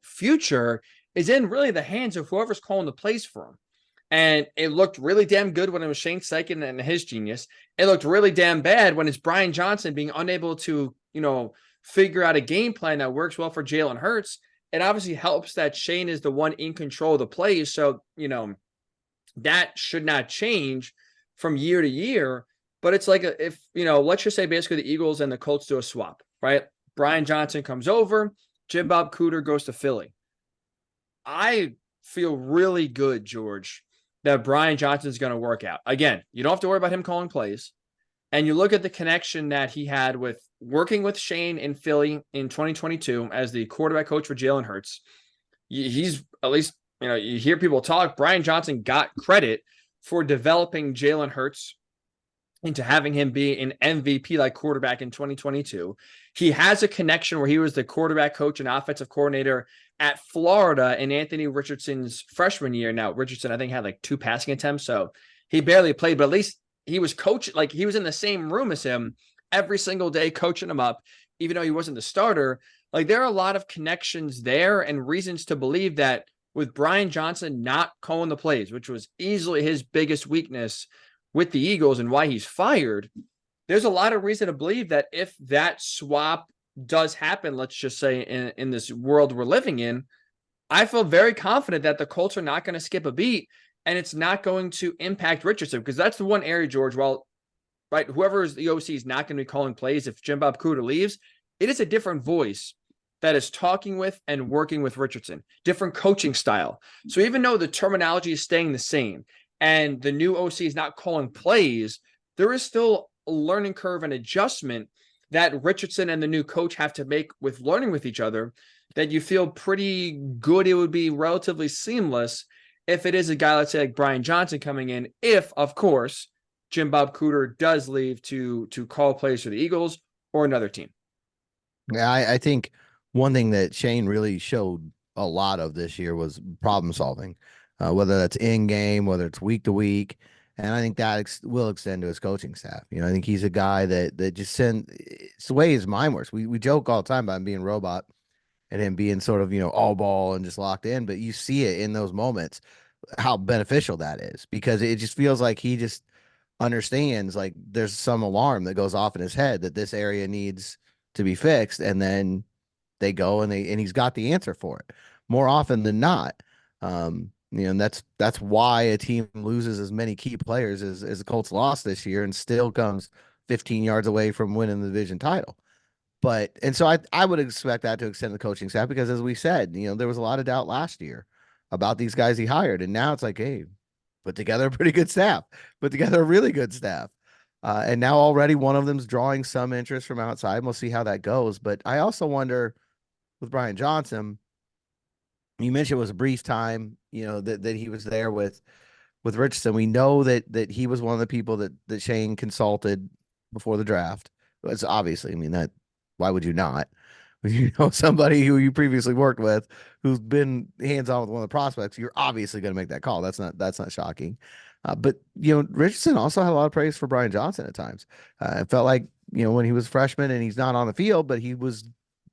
future is in really the hands of whoever's calling the plays for him. And it looked really damn good when it was Shane Steichen and his genius. It looked really damn bad when it's Brian Johnson being unable to, figure out a game plan that works well for Jalen Hurts. It obviously helps that Shane is the one in control of the plays. So, that should not change from year to year. But it's like if, let's just say basically the Eagles and the Colts do a swap, right? Brian Johnson comes over, Jim Bob Cooter goes to Philly. I feel really good, George, that Brian Johnson is going to work out. Again, you don't have to worry about him calling plays. And you look at the connection that he had with working with Shane in Philly in 2022 as the quarterback coach for Jalen Hurts. He's at least, you hear people talk. Brian Johnson got credit for developing Jalen Hurts into having him be an MVP like quarterback in 2022. He has a connection where he was the quarterback coach and offensive coordinator at Florida in Anthony Richardson's freshman year. Now, Richardson, I think, had like 2 passing attempts, so he barely played, but at least he was coaching, like he was in the same room as him every single day, coaching him up, even though he wasn't the starter. Like, there are a lot of connections there and reasons to believe that with Brian Johnson not calling the plays, which was easily his biggest weakness with the Eagles and why he's fired, there's a lot of reason to believe that if that swap does happen, let's just say in this world we're living in, I feel very confident that the Colts are not going to skip a beat, and it's not going to impact Richardson, because that's the one area, George, right, whoever is the OC is not going to be calling plays. If Jim Bob Cooter leaves, it is a different voice that is talking with and working with Richardson, different coaching style. So even though the terminology is staying the same and the new OC is not calling plays, there is still a learning curve and adjustment that Richardson and the new coach have to make with learning with each other, that you feel pretty good it would be relatively seamless if it is a guy, let's say, like Brian Johnson coming in, if, of course, Jim Bob Cooter does leave to call plays for the Eagles or another team. Yeah, I think one thing that Shane really showed a lot of this year was problem solving, whether that's in game, whether it's week to week. And I think that will extend to his coaching staff. I think he's a guy that just it's the way his mind works. We joke all the time about him being a robot and him being sort of, all ball and just locked in. But you see it in those moments, how beneficial that is, because it just feels like he just understands, like there's some alarm that goes off in his head that this area needs to be fixed. And then they go and he's got the answer for it more often than not. And that's why a team loses as many key players as the Colts lost this year and still comes 15 yards away from winning the division title. And so I would expect that to extend the coaching staff, because as we said, there was a lot of doubt last year about these guys he hired. And now it's like, hey, put together a pretty good staff, put together a really good staff. And now already one of them's drawing some interest from outside. We'll see how that goes. But I also wonder with Brian Johnson, you mentioned it was a brief time, that he was there with Richardson. We know that he was one of the people that Shane consulted before the draft. It's obviously, why would you not? When you know somebody who you previously worked with, who's been hands-on with one of the prospects, you're obviously going to make that call. That's not shocking. But Richardson also had a lot of praise for Brian Johnson at times. It felt like, when he was a freshman and he's not on the field, but he was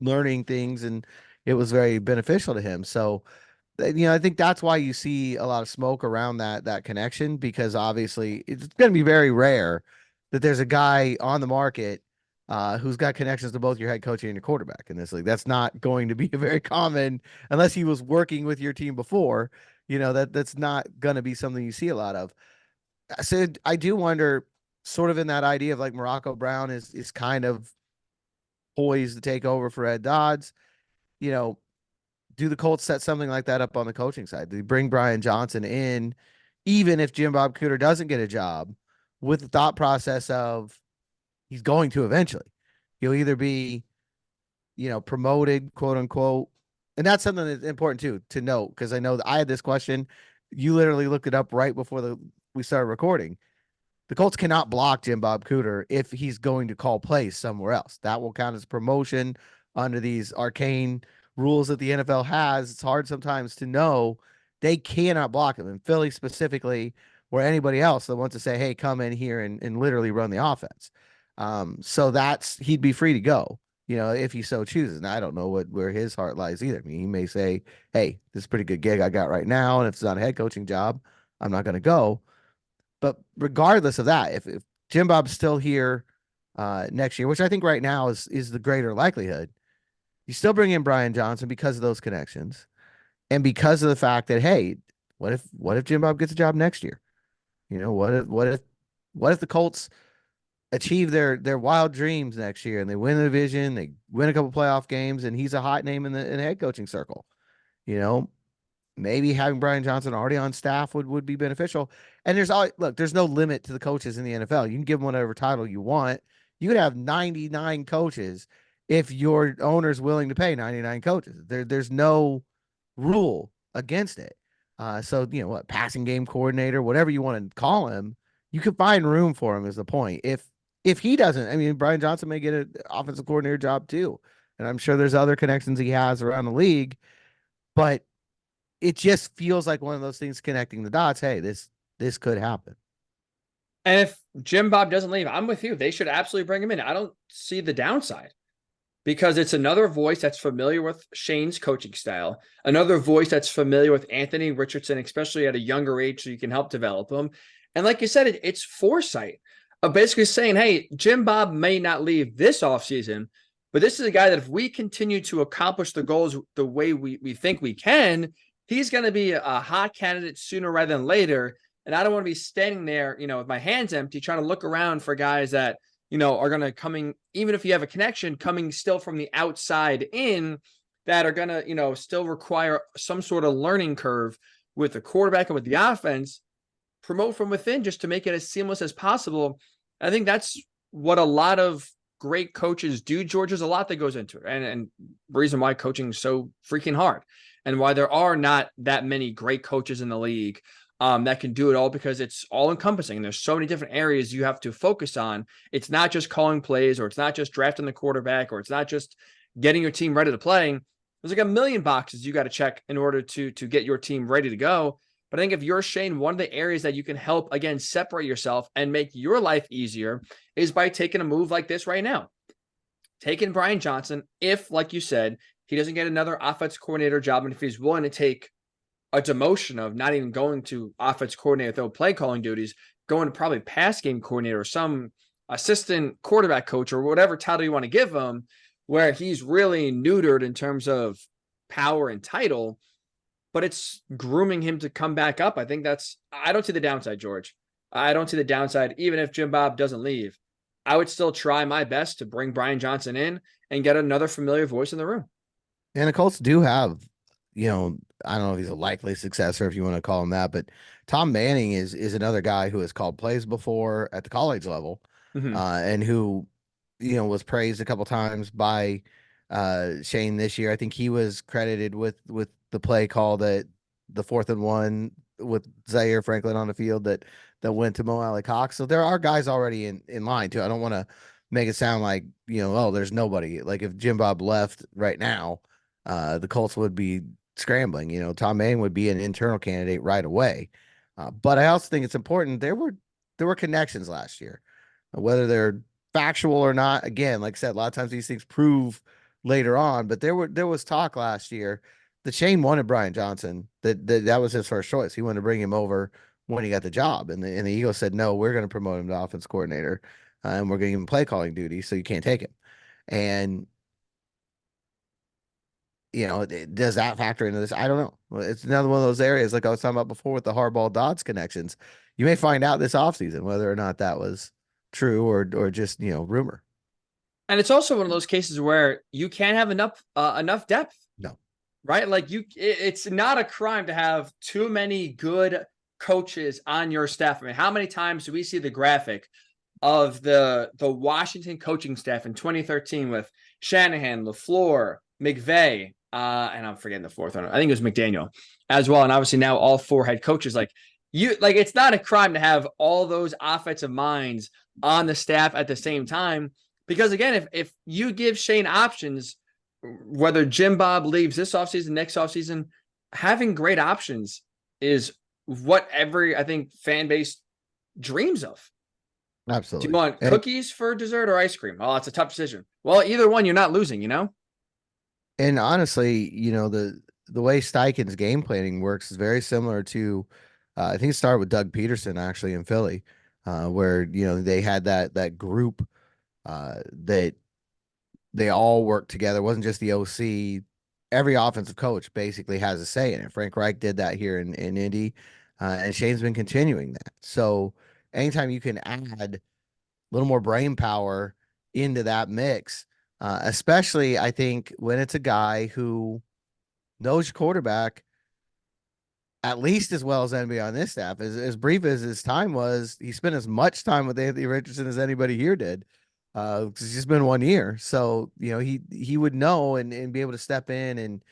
learning things and it was very beneficial to him. So, I think that's why you see a lot of smoke around that connection, because obviously it's going to be very rare that there's a guy on the market who's got connections to both your head coach and your quarterback in this league. That's not going to be very common unless he was working with your team before. That's not going to be something you see a lot of. So I do wonder, sort of in that idea of like Morocco Brown is kind of poised to take over for Ed Dodds. Do the Colts set something like that up on the coaching side? Do they bring Brian Johnson in, even if Jim Bob Cooter doesn't get a job, with the thought process of he's going to eventually? He'll either be, promoted, quote unquote. And that's something that's important too, to note, because I know that I had this question. You literally looked it up right before we started recording. The Colts cannot block Jim Bob Cooter if he's going to call plays somewhere else. That will count as promotion under these arcane rules that the NFL has. It's hard sometimes to know. They cannot block him. And Philly specifically, or anybody else that wants to say, hey, come in here and literally run the offense. So he'd be free to go, if he so chooses. And I don't know where his heart lies either. I mean, he may say, hey, this is a pretty good gig I got right now. And if it's not a head coaching job, I'm not going to go. But regardless of that, if Jim Bob's still here next year, which I think right now is the greater likelihood, you still bring in Brian Johnson because of those connections and because of the fact that, hey, what if Jim Bob gets a job next year? What if the Colts achieve their wild dreams next year and they win the division, they win a couple playoff games, and he's a hot name in the head coaching circle? Maybe having Brian Johnson already on staff would be beneficial. And there's no limit to the coaches in the NFL. You can give them whatever title you want. You could have 99 coaches if your owner's willing to pay 99 coaches. There's no rule against it. So passing game coordinator, whatever you want to call him, you could find room for him is the point. If he doesn't, I mean, Brian Johnson may get an offensive coordinator job too. And I'm sure there's other connections he has around the league, but it just feels like one of those things connecting the dots. Hey, this could happen. And if Jim Bob doesn't leave, I'm with you. They should absolutely bring him in. I don't see the downside because it's another voice that's familiar with Shane's coaching style, another voice that's familiar with Anthony Richardson, especially at a younger age, so you can help develop him. And like you said, it's foresight of basically saying, hey, Jim Bob may not leave this offseason, but this is a guy that if we continue to accomplish the goals the way we think we can, he's going to be a hot candidate sooner rather than later. And I don't want to be standing there, with my hands empty, trying to look around for guys that, are going to even if you have a connection, coming still from the outside in, that are going to, still require some sort of learning curve with the quarterback and with the offense, promote from within just to make it as seamless as possible. I think that's what a lot of great coaches do, George. There's a lot that goes into it. And the reason why coaching is so freaking hard and why there are not that many great coaches in the league that can do it all, because it's all encompassing. There's so many different areas you have to focus on. It's not just calling plays, or it's not just drafting the quarterback, or it's not just getting your team ready to play. There's like a million boxes you got to check in order to get your team ready to go. But I think if you're Shane, one of the areas that you can help, again, separate yourself and make your life easier is by taking a move like this right now. Taking Brian Johnson, if, like you said, he doesn't get another offense coordinator job, and if he's willing to take a demotion of not even going to offense coordinator, though play calling duties, going to probably pass game coordinator or some assistant quarterback coach or whatever title you want to give him, where he's really neutered in terms of power and title, but it's grooming him to come back up. I don't see the downside, George. I don't see the downside. Even if Jim Bob doesn't leave, I would still try my best to bring Brian Johnson in and get another familiar voice in the room. And the Colts do have, I don't know if he's a likely successor, if you want to call him that, but Tom Manning is another guy who has called plays before at the college level, and who, was praised a couple times by Shane this year. I think he was credited with the play call that the 4th and 1 with Zaire Franklin on the field that went to Mo Alley Cox. So there are guys already in line too. I don't want to make it sound like, there's nobody. Like if Jim Bob left right now, the Colts would be scrambling. Tom Manning would be an internal candidate right away. But I also think it's important. There were connections last year, whether they're factual or not. Again, like I said, a lot of times these things prove later on, but there was talk last year that Shane wanted Brian Johnson, that was his first choice. He wanted to bring him over when he got the job. And the Eagles said, no, we're going to promote him to offense coordinator, and we're going to give him play calling duty, so you can't take him. And does that factor into this? I don't know. It's another one of those areas, like I was talking about before with the Harbaugh Dodds connections. You may find out this offseason whether or not that was true or just, rumor. And it's also one of those cases where you can't have enough depth. No. Right? Like it's not a crime to have too many good coaches on your staff. I mean, how many times do we see the graphic of the Washington coaching staff in 2013 with Shanahan, LaFleur, McVay, and I'm forgetting the fourth one. I think it was McDaniel as well. And obviously now all 4 head coaches, like it's not a crime to have all those offensive minds on the staff at the same time. Because again, if you give Shane options, whether Jim Bob leaves this offseason, next offseason, having great options is what every, I think, fan base dreams of. Do you Absolutely. want cookies for dessert or ice cream? Oh, it's a tough decision. Well, either one, you're not losing, And honestly, the way Steichen's game planning works is very similar to, I think it started with Doug Peterson actually in Philly, where they had that group that they all worked together. It wasn't just the OC. Every offensive coach basically has a say in it. Frank Reich did that here in Indy, and Shane's been continuing that. So anytime you can add a little more brain power into that mix, especially I think when it's a guy who knows your quarterback at least as well as anybody on this staff. As brief as his time was, he spent as much time with Anthony Richardson as anybody here did. Because it's just been 1 year. So, he would know and be able to step in and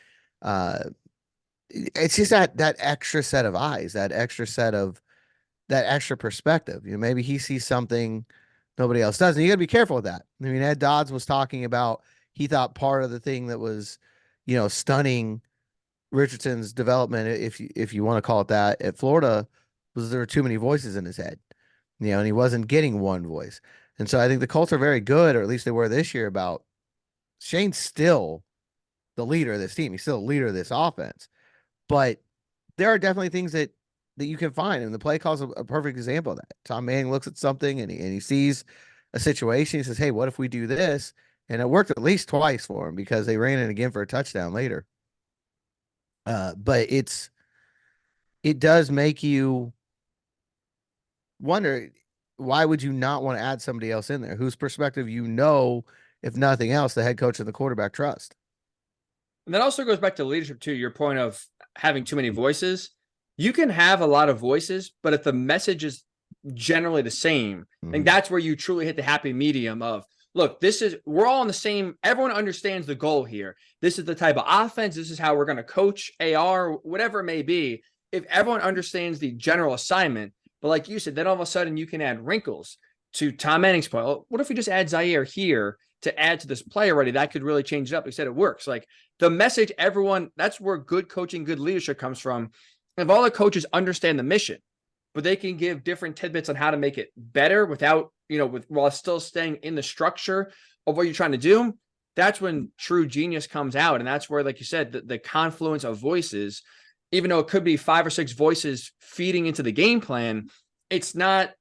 it's just that extra set of eyes, that extra perspective. Maybe he sees something nobody else does. And you gotta be careful with that. I mean, Ed Dodds was talking about he thought part of the thing that was, stunning Richardson's development, if you want to call it that, at Florida, was there were too many voices in his head, and he wasn't getting one voice. And so I think the Colts are very good, or at least they were this year, about Shane's still the leader of this team. He's still the leader of this offense. But there are definitely things that you can find, and the play call's a perfect example of that. Tom Manning looks at something and he sees a situation. He says, "Hey, what if we do this?" And it worked at least twice for him because they ran it again for a touchdown later. But it does make you wonder, why would you not want to add somebody else in there whose perspective, if nothing else, the head coach and the quarterback trust. And that also goes back to leadership too. Your point of having too many voices. You can have a lot of voices, but if the message is generally the same, I think that's where you truly hit the happy medium of, look, we're all on the same, everyone understands the goal here. This is the type of offense. This is how we're going to coach AR, whatever it may be. If everyone understands the general assignment, but like you said, then all of a sudden you can add wrinkles to Tom Manning's point. Well, what if we just add Zaire here to add to this play already? That could really change it up. He said it works. Like the message, that's where good coaching, good leadership comes from. If all the coaches understand the mission, but they can give different tidbits on how to make it better without, while still staying in the structure of what you're trying to do, that's when true genius comes out. And that's where, like you said, the confluence of voices, even though it could be 5 or 6 voices feeding into the game plan, it's not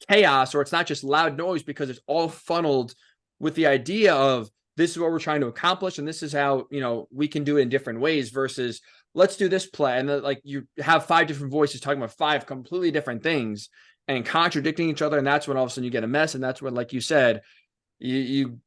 chaos or it's not just loud noise because it's all funneled with the idea of this is what we're trying to accomplish. And this is how, we can do it in different ways versus let's do this play. And like you have 5 different voices talking about 5 completely different things and contradicting each other. And that's when all of a sudden you get a mess. And that's when, like you said, you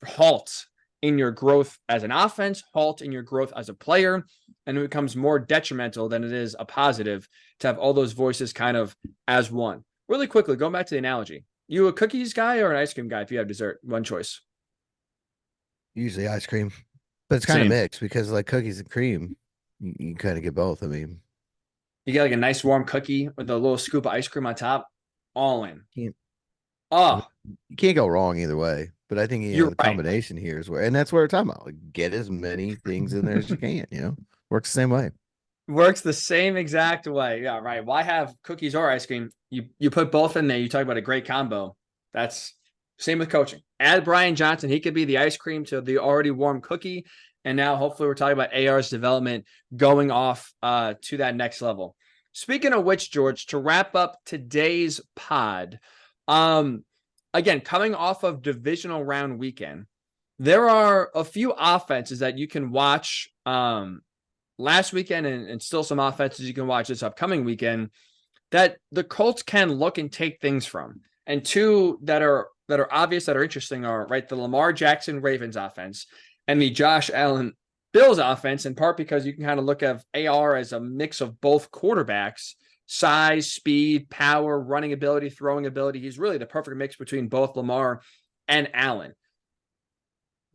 halt in your growth as an offense, halt in your growth as a player. And it becomes more detrimental than it is a positive to have all those voices kind of as one. Really quickly, going back to the analogy, you a cookies guy or an ice cream guy if you have dessert? One choice. Usually ice cream, but it's kind of mixed because like cookies and cream, you kind of get both. I mean, you get like a nice warm cookie with a little scoop of ice cream on top, all in. You can't go wrong either way. But I think the combination here is and that's what we're talking about. Like, get as many things in there as you can. Works the same way. Works the same exact way. Yeah, right. Why have cookies or ice cream? You put both in there. You talk about a great combo. That's same with coaching. Add Brian Johnson. He could be the ice cream to the already warm cookie. And now hopefully we're talking about AR's development going off to that next level. Speaking of which, George, to wrap up today's pod, again, coming off of divisional round weekend, there are a few offenses that you can watch last weekend and still some offenses you can watch this upcoming weekend that the Colts can look and take things from. And 2 that are obvious, that are interesting are, right, the Lamar Jackson Ravens offense and the Josh Allen Bills offense, in part because you can kind of look at AR as a mix of both quarterbacks, size, speed, power, running ability, throwing ability. He's really the perfect mix between both Lamar and Allen.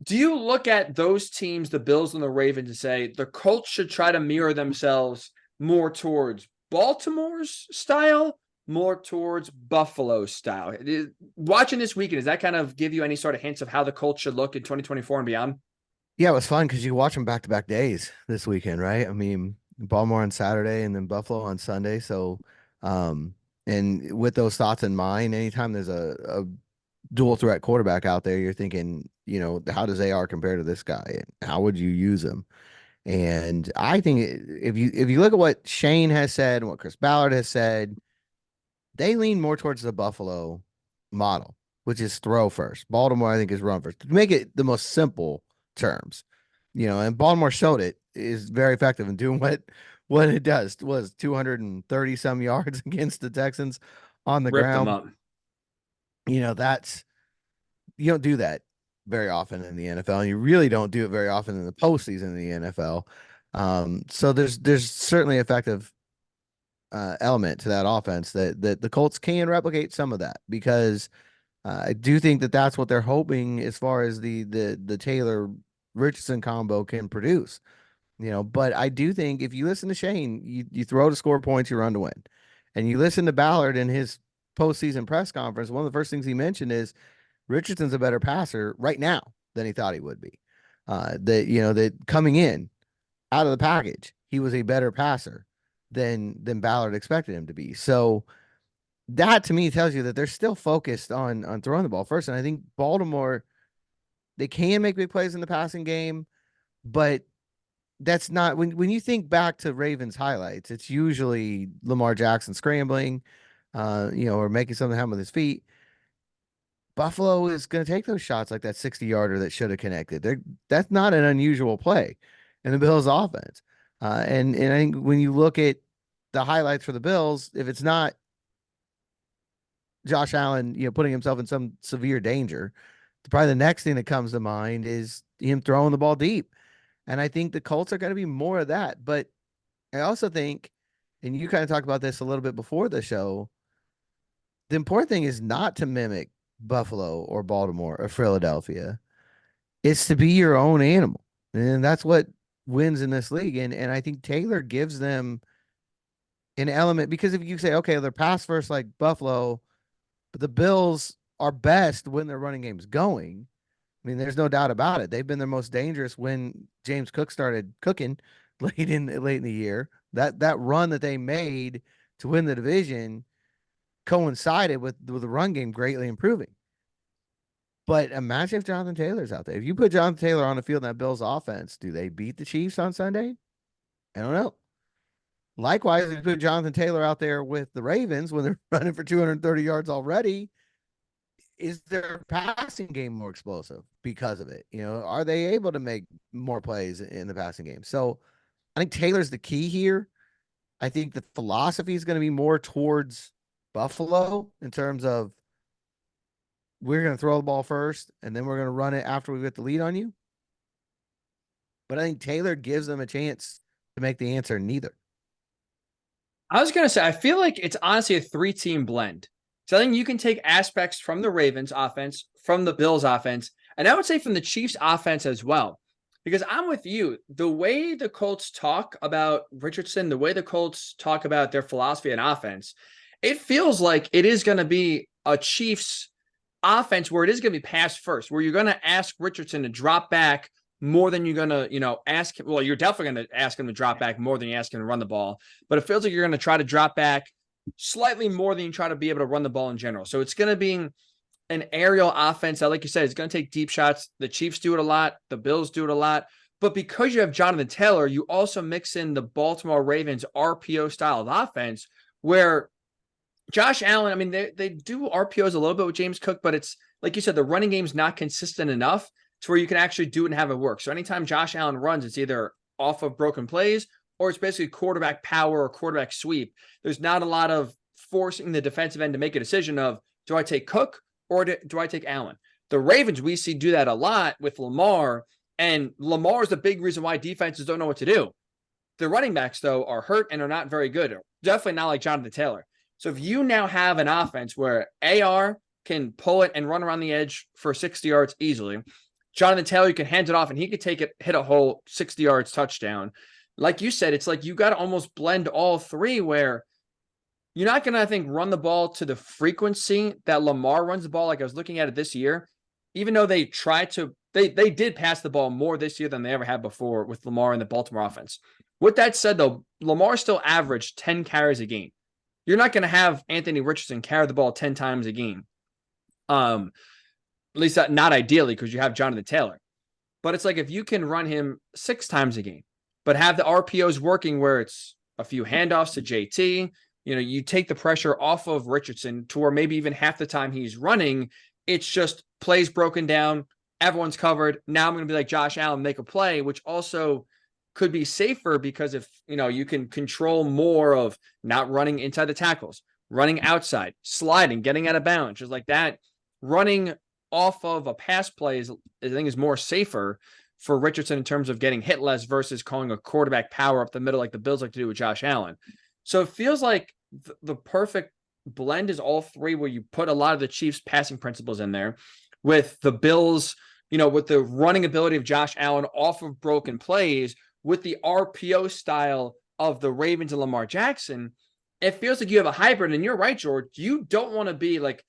Do you look at those teams, the Bills and the Ravens, and say the Colts should try to mirror themselves more towards Baltimore's style, more towards Buffalo's style? Watching this weekend, does that kind of give you any sort of hints of how the Colts should look in 2024 and beyond? Yeah, it was fun because you watch them back-to-back days this weekend, right? I mean, Baltimore on Saturday and then Buffalo on Sunday. So, and with those thoughts in mind, anytime there's a dual threat quarterback out there, you're thinking, how does AR compare to this guy? How would you use him? And I think if you look at what Shane has said and what Chris Ballard has said, they lean more towards the Buffalo model, which is throw first. Baltimore, I think, is run first. To make it the most simple terms, and Baltimore showed it is very effective in doing what it does. Was 230 some yards against the Texans on the Rip them ground. up. That's you don't do that very often in the NFL, and you really don't do it very often in the postseason in the NFL. So there's certainly effective element to that offense that the Colts can replicate some of that because I do think that that's what they're hoping as far as the Taylor Richardson combo can produce. But I do think if you listen to Shane, you throw to score points, you run to win, and you listen to Ballard in his postseason press conference. One of the first things he mentioned is Richardson's a better passer right now than he thought he would be. That coming in out of the package, he was a better passer than Ballard expected him to be. So that to me tells you that they're still focused on throwing the ball first. And I think Baltimore, they can make big plays in the passing game, but that's not when you think back to Ravens highlights, it's usually Lamar Jackson scrambling, or making something happen with his feet. Buffalo is going to take those shots like that 60-yarder that should have connected. That's not an unusual play in the Bills offense. And I think when you look at the highlights for the Bills, if it's not Josh Allen, putting himself in some severe danger, probably the next thing that comes to mind is him throwing the ball deep. And I think the Colts are going to be more of that. But I also think, and you kind of talked about this a little bit before the show, the important thing is not to mimic Buffalo or Baltimore or Philadelphia. It's to be your own animal. And that's what wins in this league. And I think Taylor gives them an element because if you say, okay, they're pass first like Buffalo, but the Bills are best when their running game's going. I mean, there's no doubt about it. They've been their most dangerous when James Cook started cooking late in the year. That run that they made to win the division coincided with the run game greatly improving. But imagine if Jonathan Taylor's out there. If you put Jonathan Taylor on the field in that Bills offense, do they beat the Chiefs on Sunday? I don't know. Likewise, if you put Jonathan Taylor out there with the Ravens when they're running for 230 yards already, is their passing game more explosive because of it? Are they able to make more plays in the passing game? So I think Taylor's the key here. I think the philosophy is going to be more towards Buffalo in terms of we're going to throw the ball first and then we're going to run it after we get the lead on you. But I think Taylor gives them a chance to make the answer neither. I was going to say, I feel like it's honestly a 3-team blend. So I think you can take aspects from the Ravens offense, from the Bills offense, and I would say from the Chiefs offense as well. Because I'm with you. The way the Colts talk about Richardson, the way the Colts talk about their philosophy and offense, it feels like it is going to be a Chiefs offense where it is going to be pass first, where you're going to ask Richardson to drop back more than you're going to, ask. Well, you're definitely going to ask him to drop back more than you ask him to run the ball. But it feels like you're going to try to drop back slightly more than you try to be able to run the ball in general. So it's going to be an aerial offense that, like you said, is going to take deep shots. The Chiefs do it a lot. The Bills do it a lot. But because you have Jonathan Taylor, you also mix in the Baltimore Ravens RPO style of offense where Josh Allen, I mean, they do RPOs a little bit with James Cook, but it's like you said, the running game's not consistent enough to where you can actually do it and have it work. So anytime Josh Allen runs, it's either off of broken plays or it's basically quarterback power or quarterback sweep. There's not a lot of forcing the defensive end to make a decision of, do I take Cook or do I take Allen? The Ravens, we see do that a lot with Lamar, and Lamar is the big reason why defenses don't know what to do. The running backs, though, are hurt and are not very good. Definitely not like Jonathan Taylor. So if you now have an offense where AR can pull it and run around the edge for 60 yards easily, Jonathan Taylor, you can hand it off and he could take it, hit a hole, 60 yards, touchdown. like you said, it's like you got to almost blend all three where you're not going to, I think, run the ball to the frequency that Lamar runs the ball. Like I was looking at it this year, even though they tried to, they did pass the ball more this year than they ever had before with Lamar and the Baltimore offense. With that said, though, Lamar still averaged 10 carries a game. You're not going to have Anthony Richardson carry the ball 10 times a game. At least not ideally, because you have Jonathan Taylor. But it's like if you can run him 6 times a game, but have the RPOs working where it's a few handoffs to JT, you take the pressure off of Richardson to where maybe even half the time he's running, it's just plays broken down, everyone's covered. Now I'm going to be like Josh Allen, make a play, which also could be safer because if, you can control more of not running inside the tackles, running outside, sliding, getting out of bounds, just like that. Running off of a pass play I think is more safer for Richardson in terms of getting hit less versus calling a quarterback power up the middle like the Bills like to do with Josh Allen. So it feels like the perfect blend is all three, where you put a lot of the Chiefs passing principles in there with the Bills, with the running ability of Josh Allen off of broken plays, with the RPO style of the Ravens and Lamar Jackson. It feels like you have a hybrid, and you're right, George. You don't want to be like,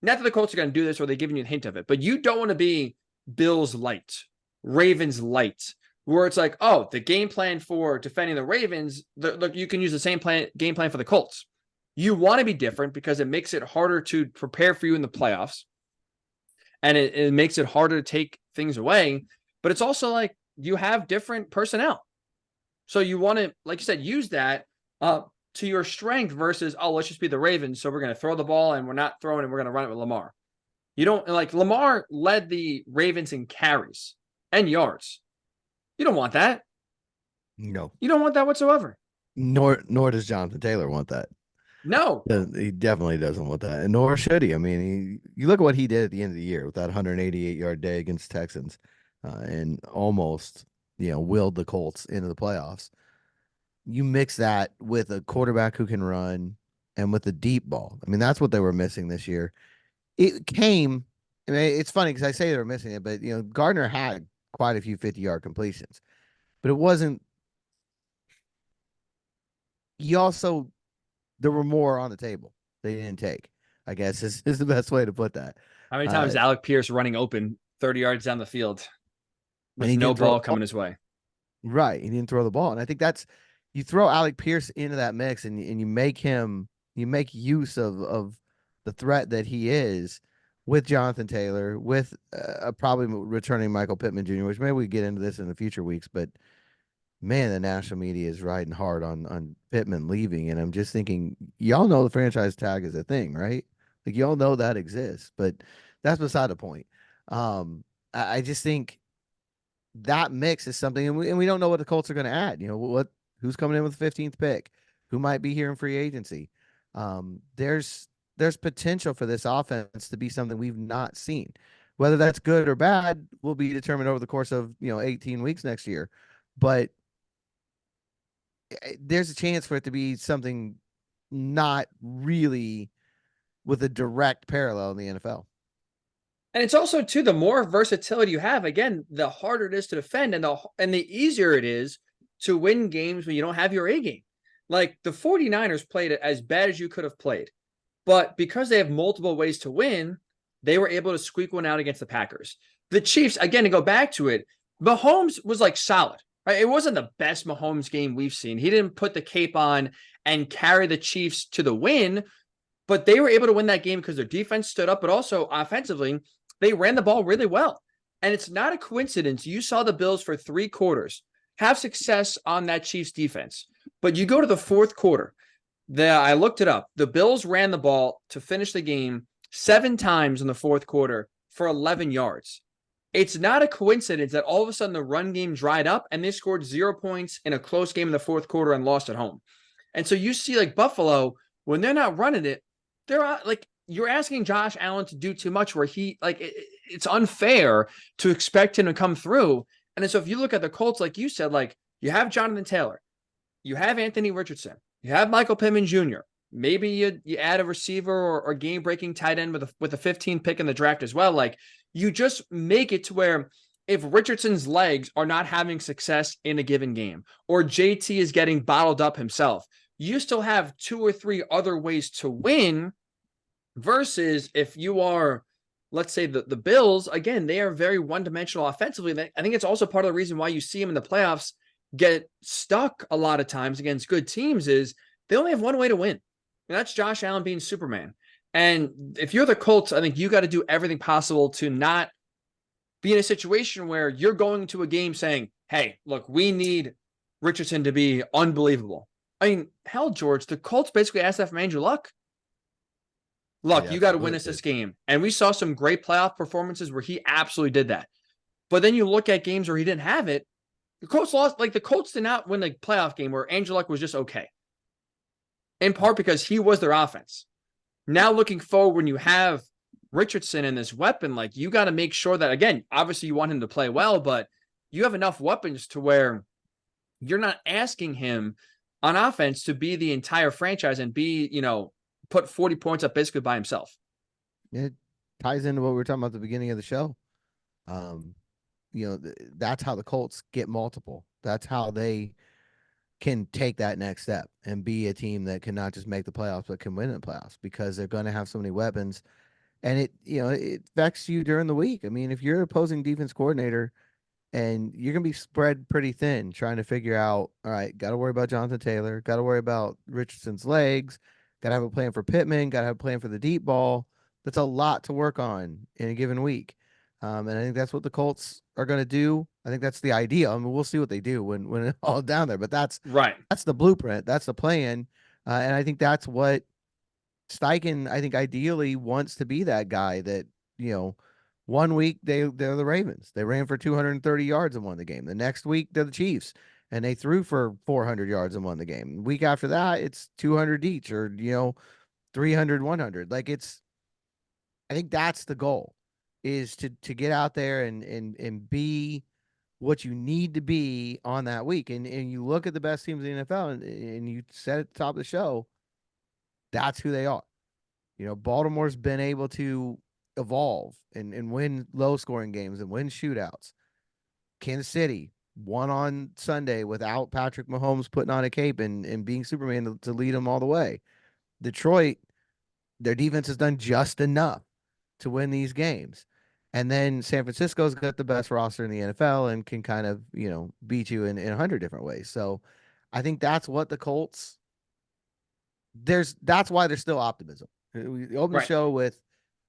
not that the Colts are going to do this or they're giving you a hint of it, but you don't want to be Bills light, Ravens light, where it's like, oh, the game plan for defending the Ravens, look, you can use the same game plan for the Colts. You want to be different because it makes it harder to prepare for you in the playoffs. And it makes it harder to take things away. But it's also like you have different personnel. So you want to, like you said, use that to your strength versus, oh, let's just be the Ravens. So we're going to throw the ball and we're not throwing and we're going to run it with Lamar. You don't, like, Lamar led the Ravens in carries and yards. You don't want that. No, you don't want that whatsoever. Nor does Jonathan Taylor want that. No, he definitely doesn't want that, and nor should he. I mean, you look at what he did at the end of the year with that 188-yard day against Texans, and almost willed the Colts into the playoffs. You mix that with a quarterback who can run and with a deep ball. I mean, that's what they were missing this year. It came. I mean, it's funny because I say they were missing it, but Gardner had quite a few 50-yard completions, but it wasn't. There were more on the table they didn't take, I guess is the best way to put that. How many times Alec Pierce running open 30 yards down the field with no ball coming his way? Right. He didn't throw the ball. And I think you throw Alec Pierce into that mix and you make use of the threat that he is with Jonathan Taylor, with probably returning Michael Pittman Jr., which maybe we get into this in the future weeks, but man, the national media is riding hard on Pittman leaving. And I'm just thinking, y'all know the franchise tag is a thing, right? Like, y'all know that exists, but that's beside the point. I just think that mix is something, and we don't know what the Colts are going to add. Who's coming in with the 15th pick, who might be here in free agency. There's potential for this offense to be something we've not seen. Whether that's good or bad will be determined over the course of 18 weeks next year. But there's a chance for it to be something not really with a direct parallel in the NFL. And it's also, too, the more versatility you have, again, the harder it is to defend and the easier it is to win games when you don't have your A game. Like, the 49ers played it as bad as you could have played. But because they have multiple ways to win, they were able to squeak one out against the Packers. The Chiefs, again, to go back to it, Mahomes was like solid. Right? It wasn't the best Mahomes game we've seen. He didn't put the cape on and carry the Chiefs to the win, but they were able to win that game because their defense stood up, but also offensively, they ran the ball really well. And it's not a coincidence. You saw the Bills for 3 quarters have success on that Chiefs defense. But you go to the fourth quarter, I looked it up. The Bills ran the ball to finish the game 7 times in the fourth quarter for 11 yards. It's not a coincidence that all of a sudden the run game dried up and they scored 0 points in a close game in the fourth quarter and lost at home. And so you see, like, Buffalo, when they're not running it, they're like, you're asking Josh Allen to do too much where it's unfair to expect him to come through. And so if you look at the Colts, like you said, like, you have Jonathan Taylor, you have Anthony Richardson, you have Michael Pittman Jr., maybe you add a receiver or game-breaking tight end with a 15 pick in the draft as well. Like, you just make it to where if Richardson's legs are not having success in a given game, or JT is getting bottled up himself, you still have 2 or 3 other ways to win versus if you are, let's say the Bills, again, they are very one-dimensional offensively. I think it's also part of the reason why you see them in the playoffs get stuck a lot of times against good teams is they only have one way to win. And that's Josh Allen being Superman. And if you're the Colts, I think you got to do everything possible to not be in a situation where you're going to a game saying, hey, look, we need Richardson to be unbelievable. I mean, hell, George, the Colts basically asked that from Andrew Luck. Look, you got to win us this game. And we saw some great playoff performances where he absolutely did that. But then you look at games where he didn't have it. The Colts lost. Like the Colts did not win the playoff game where Andrew Luck was just okay. In part because he was their offense. Now looking forward, when you have Richardson and this weapon, like you got to make sure that, again, obviously you want him to play well, but you have enough weapons to where you're not asking him on offense to be the entire franchise and be, put 40 points up basically by himself. It ties into what we were talking about at the beginning of the show. That's how the Colts get multiple. That's how they can take that next step and be a team that can not just make the playoffs, but can win in the playoffs because they're going to have so many weapons. And it affects you during the week. I mean, if you're an opposing defense coordinator and you're going to be spread pretty thin trying to figure out, all right, got to worry about Jonathan Taylor, got to worry about Richardson's legs, got to have a plan for Pittman, got to have a plan for the deep ball. That's a lot to work on in a given week. And I think that's what the Colts are going to do. I think that's the idea. I mean, we'll see what they do when it's all down there, but that's right. That's the blueprint. That's the plan. And I think that's what Steichen, I think ideally wants to be that guy that, 1 week they're the Ravens. They ran for 230 yards and won the game. The next week they're the Chiefs and they threw for 400 yards and won the game. The week after that, it's 200 each or, 300, 100. Like I think that's the goal is to get out there and be what you need to be on that week. And you look at the best teams in the NFL and you said at the top of the show, that's who they are. Baltimore's been able to evolve and win low scoring games and win shootouts. Kansas City won on Sunday without Patrick Mahomes putting on a cape and being Superman to lead them all the way. Detroit, their defense has done just enough to win these games. And then San Francisco's got the best roster in the NFL and can kind of, beat you in 100 different ways. So I think that's what the Colts, that's why there's still optimism. We open the show with,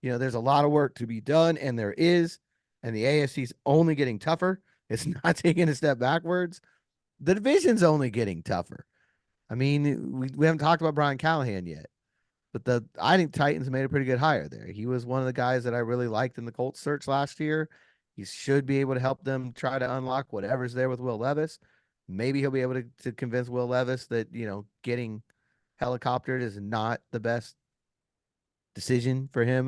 there's a lot of work to be done, and there is, and the AFC's only getting tougher. It's not taking a step backwards. The division's only getting tougher. I mean, we haven't talked about Brian Callahan yet. But I think Titans made a pretty good hire there. He was one of the guys that I really liked in the Colts search last year. He should be able to help them try to unlock whatever's there with Will Levis. Maybe he'll be able to convince Will Levis that, getting helicoptered is not the best decision for him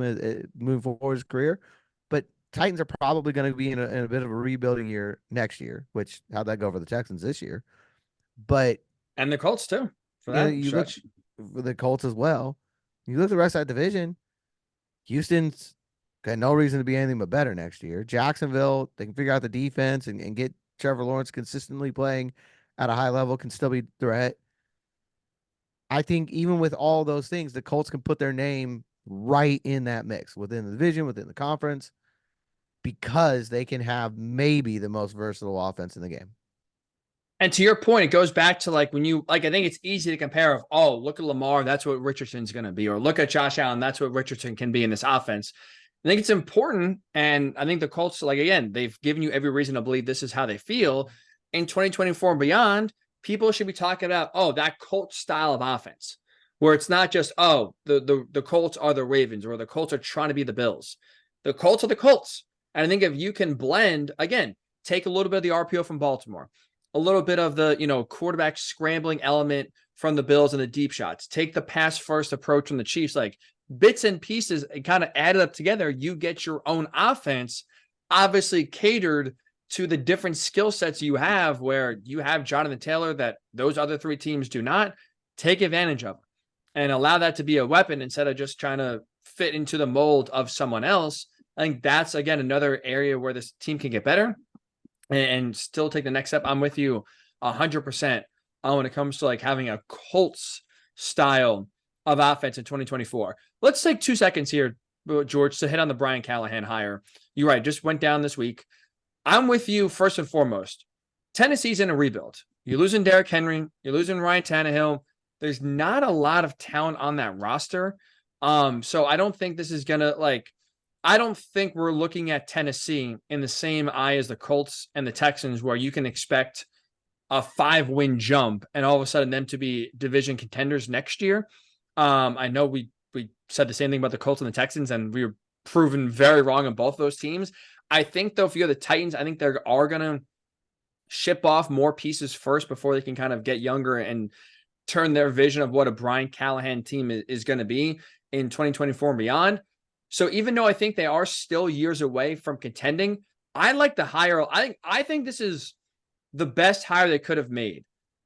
moving forward his career. But Titans are probably going to be in a bit of a rebuilding year next year, which how'd that go for the Texans this year? And the Colts too, for that stretch. Look for the Colts as well. You look at the rest of that division, Houston's got no reason to be anything but better next year. Jacksonville, they can figure out the defense and get Trevor Lawrence consistently playing at a high level, can still be a threat. I think even with all those things, the Colts can put their name right in that mix within the division, within the conference, because they can have maybe the most versatile offense in the game. And to your point, it goes back to I think it's easy to compare look at Lamar, that's what Richardson's going to be, or look at Josh Allen, that's what Richardson can be in this offense. I think it's important. And I think the Colts, again, they've given you every reason to believe this is how they feel in 2024 and beyond. People should be talking about, that Colts style of offense, where it's not just, the Colts are the Ravens or the Colts are trying to be the Bills. The Colts are the Colts. And I think if you can blend, again, take a little bit of the RPO from Baltimore, a little bit of the, quarterback scrambling element from the Bills and the deep shots. Take the pass first approach from the Chiefs, bits and pieces and kind of added up together. You get your own offense, obviously catered to the different skill sets you have, where you have Jonathan Taylor that those other 3 teams do not. Take advantage of and allow that to be a weapon instead of just trying to fit into the mold of someone else. I think that's, again, another area where this team can get better and still take the next step. I'm with you 100% when it comes to like having a Colts style of offense in 2024. Let's take 2 seconds here, George, to hit on the Brian Callahan hire. You're right, just went down this week. I'm with you first and foremost. Tennessee's in a rebuild. You're losing Derrick Henry. You're losing Ryan Tannehill. There's not a lot of talent on that roster. So I don't think this is going to I don't think we're looking at Tennessee in the same eye as the Colts and the Texans, where you can expect a 5-win jump and all of a sudden them to be division contenders next year. I know we said the same thing about the Colts and the Texans, and we were proven very wrong on both those teams. I think, though, if you're the Titans, I think they are going to ship off more pieces first before they can kind of get younger and turn their vision of what a Brian Callahan team is going to be in 2024 and beyond. So even though I think they are still years away from contending, I like the hire. I think this is the best hire they could have made,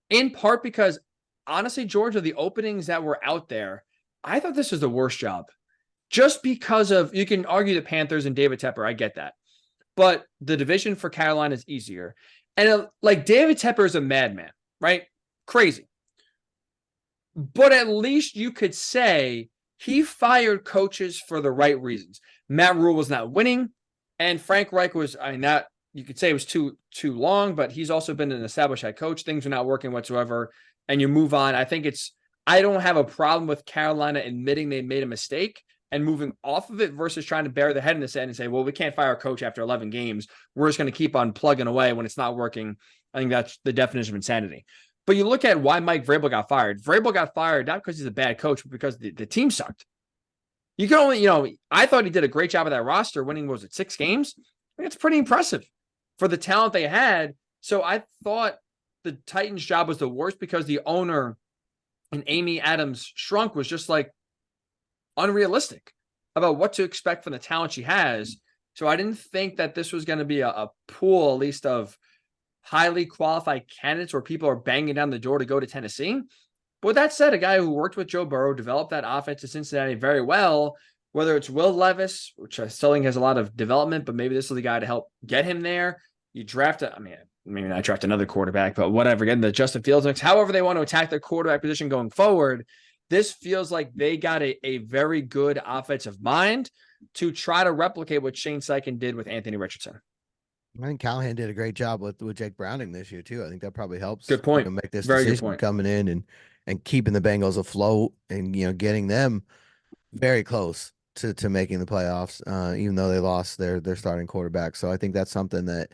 in part because, honestly, George, of the openings that were out there, I thought this was the worst job. Just because of, you can argue the Panthers and David Tepper, I get that. But the division for Carolina is easier. And David Tepper is a madman, right? Crazy. But at least you could say he fired coaches for the right reasons. Matt Rule was not winning, and Frank Reich was, that you could say it was too long, but he's also been an established head coach. Things are not working whatsoever, and you move on. I don't have a problem with Carolina admitting they made a mistake and moving off of it versus trying to bury their head in the sand and say, well, we can't fire a coach after 11 games. We're just going to keep on plugging away when it's not working. I think that's the definition of insanity. But you look at why Mike Vrabel got fired. Vrabel got fired not because he's a bad coach, but because the team sucked. You can only, I thought he did a great job of that roster, winning, was it 6 games? I think it's pretty impressive for the talent they had. So I thought the Titans' job was the worst because the owner and Amy Adams Shrunk was just unrealistic about what to expect from the talent she has. So I didn't think that this was going to be a pool, at least, of highly qualified candidates where people are banging down the door to go to Tennessee. But with that said, a guy who worked with Joe Burrow, developed that offense to Cincinnati very well, whether it's Will Levis, which I still think has a lot of development, but maybe this is the guy to help get him there. You draft maybe not draft another quarterback, but whatever, getting the Justin Fields mix, however they want to attack their quarterback position going forward, this feels like they got a very good offensive mind to try to replicate what Shane Steichen did with Anthony Richardson. I think Callahan did a great job with Jake Browning this year too. I think that probably helps. Good point. Make this Very decision good point. Coming in and keeping the Bengals afloat and getting them very close to making the playoffs, even though they lost their starting quarterback. So I think that's something that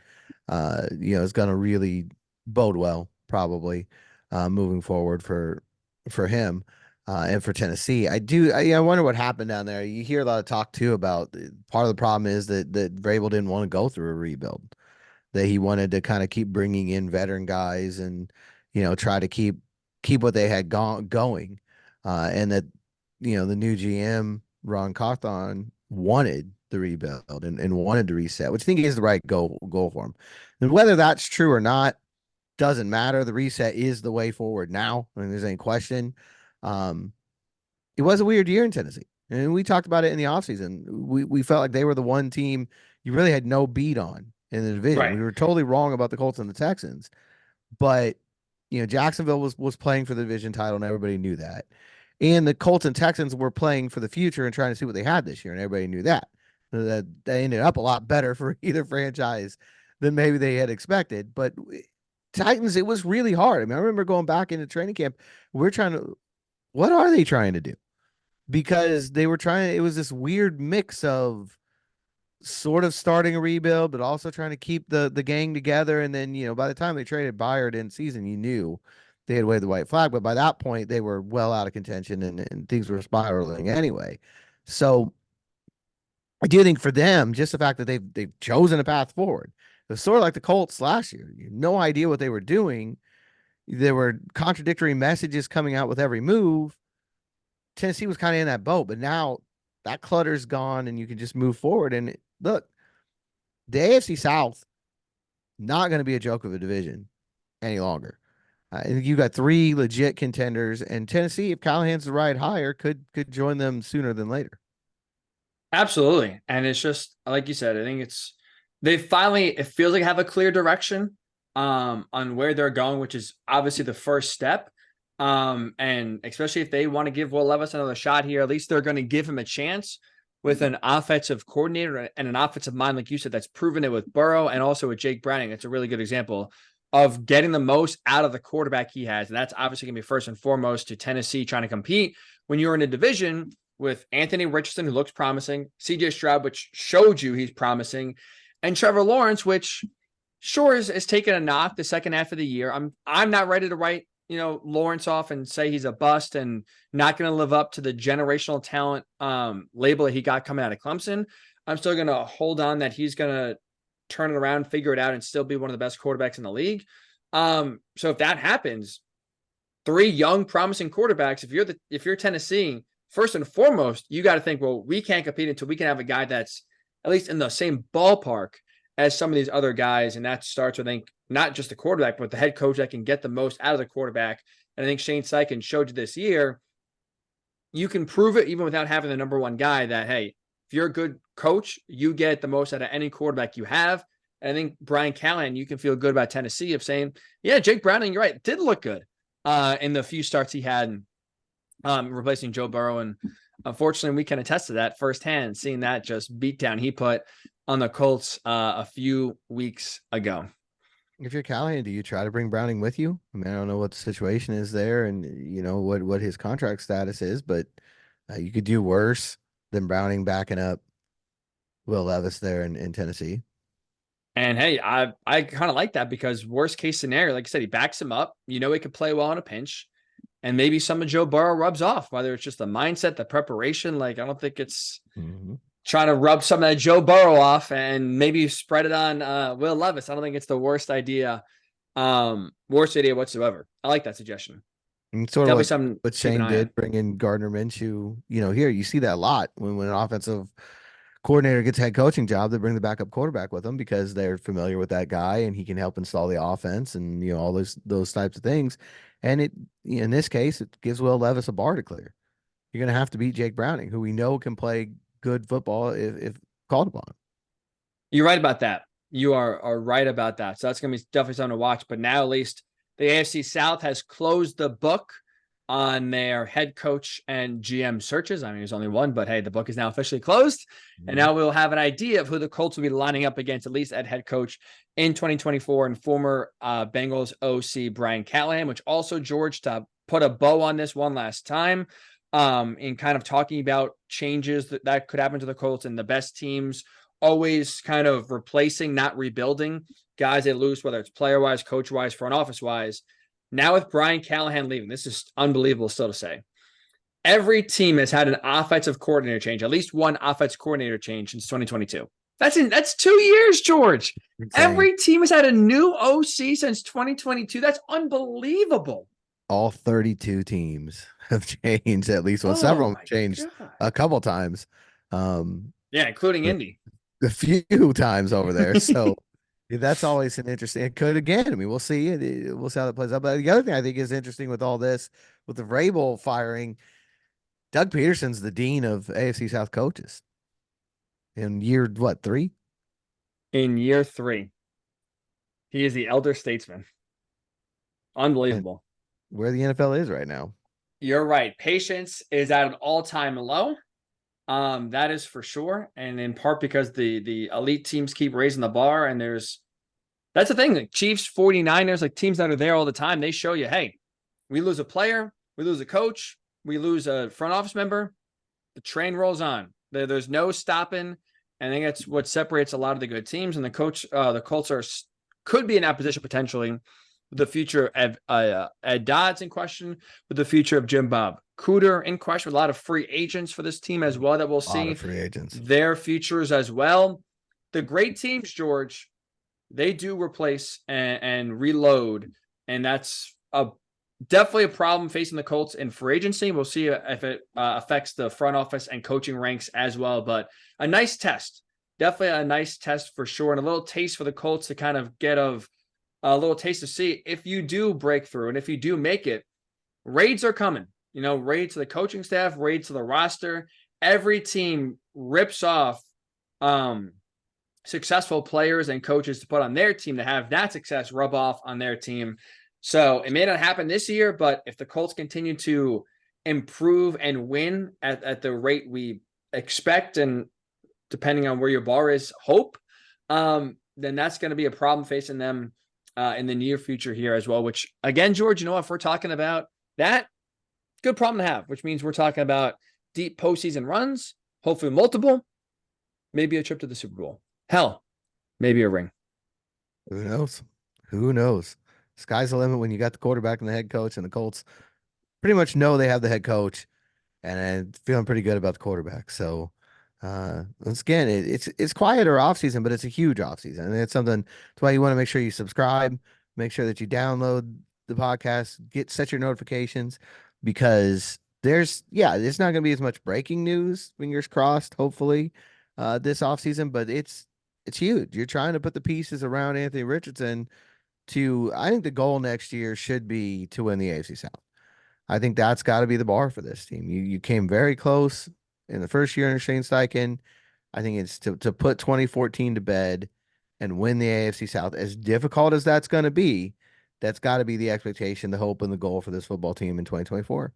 is going to really bode well probably moving forward for him. And for Tennessee, I wonder what happened down there. You hear a lot of talk too about part of the problem is that Vrabel didn't want to go through a rebuild, that he wanted to kind of keep bringing in veteran guys and, try to keep what they had going. And that, the new GM, Ron Carthon, wanted the rebuild and wanted to reset, which I think is the right goal for him. And whether that's true or not, doesn't matter. The reset is the way forward now. I mean, there's any question. It was a weird year in Tennessee, and we talked about it in the offseason. We felt like they were the one team you really had no beat on in the division. Right. We were totally wrong about the Colts and the Texans, but Jacksonville was playing for the division title, and everybody knew that. And the Colts and Texans were playing for the future and trying to see what they had this year, and everybody knew that. That they ended up a lot better for either franchise than maybe they had expected. But Titans, it was really hard. I mean, I remember going back into training camp. What are they trying to do? Because they were it was this weird mix of sort of starting a rebuild, but also trying to keep the gang together. And then, by the time they traded Byard in season, you knew they had waved the white flag. But by that point, they were well out of contention and things were spiraling anyway. So I do think for them, just the fact that they've chosen a path forward. It was sort of like the Colts last year. You had no idea what they were doing. There were contradictory messages coming out with every move. Tennessee was kind of in that boat, but now that clutter's gone and you can just move forward. And look, the AFC South, not going to be a joke of a division any longer. I think you got 3 legit contenders, and Tennessee, if Callahan's the right hire, could join them sooner than later. Absolutely. And it's just like you said, I think they finally, it feels like have a clear direction on where they're going, which is obviously the first step. And especially if they want to give Will Levis another shot here, at least they're going to give him a chance with an offensive coordinator and an offensive mind, like you said, that's proven it with Burrow and also with Jake Browning. It's a really good example of getting the most out of the quarterback he has. And that's obviously going to be first and foremost to Tennessee trying to compete when you're in a division with Anthony Richardson, who looks promising, CJ Stroud, which showed you he's promising, and Trevor Lawrence, which sure is taking a knock the second half of the year. I'm not ready to write, Lawrence off and say he's a bust and not going to live up to the generational talent label that he got coming out of Clemson. I'm still going to hold on that he's going to turn it around, figure it out, and still be one of the best quarterbacks in the league. So if that happens, three young, promising quarterbacks, if you're Tennessee, first and foremost, you got to think, well, we can't compete until we can have a guy that's at least in the same ballpark as some of these other guys. And that starts with, I think, not just the quarterback, but the head coach that can get the most out of the quarterback. And I think Shane Steichen showed you this year, you can prove it even without having the number one guy that, hey, if you're a good coach, you get the most out of any quarterback you have. And I think Brian Callahan, you can feel good about Tennessee of saying, yeah, Jake Browning, you're right, did look good in the few starts he had replacing Joe Burrow. And unfortunately, we can attest to that firsthand, seeing that just beatdown he put on the Colts a few weeks ago. If you're Callahan, do you try to bring Browning with you? I mean, I don't know what the situation is there and what his contract status is, but you could do worse than Browning backing up Will Levis there in Tennessee. And hey, I kind of like that because worst case scenario, like I said, he backs him up. He could play well in a pinch. And maybe some of Joe Burrow rubs off, whether it's just the mindset, the preparation. Like, I don't think it's trying to rub some of that Joe Burrow off and maybe spread it on Will Levis. I don't think it's the worst idea whatsoever. I like that suggestion. And sort Definitely of something what to keep an Shane eye did, on. bring in Gardner Minshew. Here you see that a lot when an offensive coordinator gets a head coaching job, they bring the backup quarterback with them because they're familiar with that guy and he can help install the offense and all those types of things. And in this case, it gives Will Levis a bar to clear. You're going to have to beat Jake Browning, who we know can play good football if called upon. You're right about that. You are right about that. So that's going to be definitely something to watch. But now at least the AFC South has closed the book on their head coach and GM searches. I mean, there's only one, but hey, the book is now officially closed. And now we'll have an idea of who the Colts will be lining up against, at least at head coach in 2024, and former Bengals OC Brian Callahan, which also, George, to put a bow on this one last time, in kind of talking about changes that could happen to the Colts and the best teams always kind of replacing, not rebuilding guys they lose, whether it's player-wise, coach-wise, front office-wise. Now with Brian Callahan leaving, this is unbelievable still to say. Every team has had an offensive coordinator change, at least one offensive coordinator change since 2022. That's 2 years, George. Insane. Every team has had a new OC since 2022. That's unbelievable. All 32 teams have changed at least. Well, several have changed a couple times. Yeah, including Indy. A few times over there. So that's always an interesting. It could again. I mean, we'll see. We'll see how that plays out. But the other thing I think is interesting with all this, with the Vrabel firing, Doug Peterson's the dean of AFC South coaches. In year 3? In year 3, he is the elder statesman. Unbelievable. And where the NFL is right now. You're right. Patience is at an all-time low. That is for sure. And in part because the elite teams keep raising the bar, and that's the thing. Like Chiefs, 49ers, like teams that are there all the time, they show you, hey, we lose a player, we lose a coach, we lose a front office member, the train rolls on. There's no stopping. And I think that's what separates a lot of the good teams. And the Colts could be in that position potentially with the future of Ed Dodds in question, with the future of Jim Bob Cooter in question, with a lot of free agents for this team as well that we'll see free agents, their futures as well. The great teams, George, they do replace and reload, and that's definitely a problem facing the Colts in free agency. We'll see if it affects the front office and coaching ranks as well, but a nice test, definitely a nice test for sure, and a little taste for the Colts to kind of get a little taste to see if you do break through and if you do make it. Raids are coming. Raids to the coaching staff, raids to the roster. Every team rips off successful players and coaches to put on their team to have that success rub off on their team. So it may not happen this year, but if the Colts continue to improve and win at the rate we expect, and depending on where your bar is, hope, then that's going to be a problem facing them in the near future here as well, which again, George, you know, if we're talking about that, good problem to have, which means we're talking about deep postseason runs, hopefully multiple, maybe a trip to the Super Bowl. Hell, maybe a ring. Who knows? Who knows? Sky's the limit when you got the quarterback and the head coach, and the Colts pretty much know they have the head coach and feeling pretty good about the quarterback. So once again, it's quieter off season, but it's a huge off season. And it's something, that's why you want to make sure you subscribe, make sure that you download the podcast, set your notifications, because there's not going to be as much breaking news, fingers crossed, hopefully, this off season, but it's huge. You're trying to put the pieces around Anthony Richardson I think the goal next year should be to win the AFC South. I think that's got to be the bar for this team. You came very close in the first year under Shane Steichen. I think it's to put 2014 to bed and win the AFC South. As difficult as that's going to be, that's got to be the expectation, the hope, and the goal for this football team in 2024.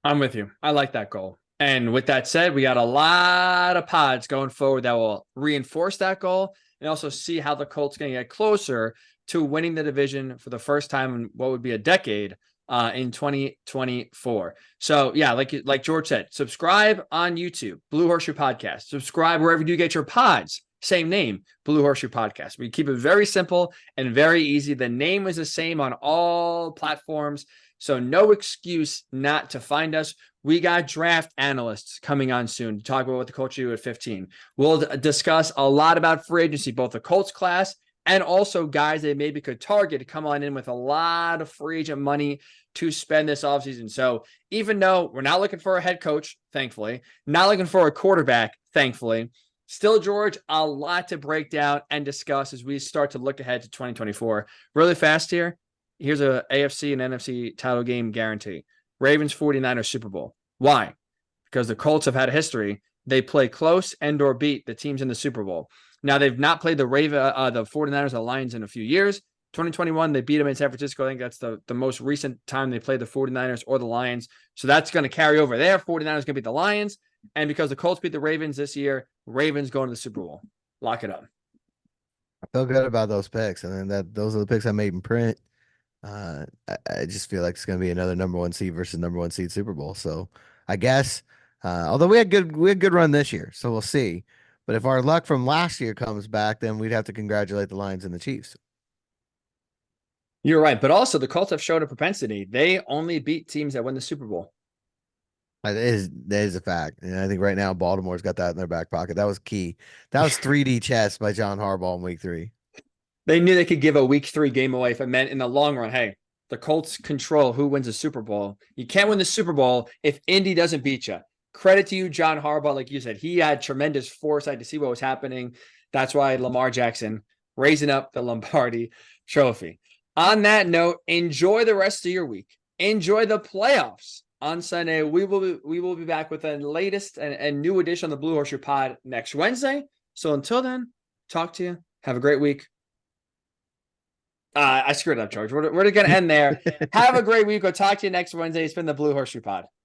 I'm with you. I like that goal. And with that said, we got a lot of pods going forward that will reinforce that goal and also see how the Colts can get closer to winning the division for the first time in what would be a decade in 2024. So yeah, like George said, subscribe on YouTube, Blue Horseshoe Podcast. Subscribe wherever you get your pods. Same name, Blue Horseshoe Podcast. We keep it very simple and very easy. The name is the same on all platforms, so no excuse not to find us. We got draft analysts coming on soon to talk about what the Colts do at 15. We'll discuss a lot about free agency, both the Colts class and also guys they maybe could target to come on in with a lot of free agent money to spend this offseason. So even though we're not looking for a head coach, thankfully, not looking for a quarterback, thankfully, still, George, a lot to break down and discuss as we start to look ahead to 2024. Really fast here. Here's a AFC and NFC title game guarantee. Ravens 49ers Super Bowl. Why? Because the Colts have had a history. They play close and or beat the teams in the Super Bowl. Now, they've not played the 49ers, the Lions in a few years. 2021, they beat them in San Francisco. I think that's the most recent time they played the 49ers or the Lions. So that's going to carry over there. 49ers going to beat the Lions. And because the Colts beat the Ravens this year, Ravens going to the Super Bowl. Lock it up. I feel good about those picks. And then those are the picks I made in print. I just feel like it's going to be another number one seed versus number one seed Super Bowl. So I guess, although we had good run this year, so we'll see. But if our luck from last year comes back, then we'd have to congratulate the Lions and the Chiefs. You're right. But also the Colts have shown a propensity. They only beat teams that win the Super Bowl. That is a fact. And I think right now Baltimore's got that in their back pocket. That was key. That was 3D chess by John Harbaugh in week 3. They knew they could give a week 3 game away if it meant in the long run, hey, the Colts control who wins the Super Bowl. You can't win the Super Bowl if Indy doesn't beat you. Credit to you, John Harbaugh. Like you said, he had tremendous foresight to see what was happening. That's why Lamar Jackson raising up the Lombardi trophy. On that note, enjoy the rest of your week. Enjoy the playoffs. On Sunday, we will be back with the latest and new edition of the Blue Horseshoe Pod next Wednesday. So until then, talk to you. Have a great week. I screwed up, George. We're going to end there. Have a great week. We'll talk to you next Wednesday. It's been the Blue Horseshoe Pod.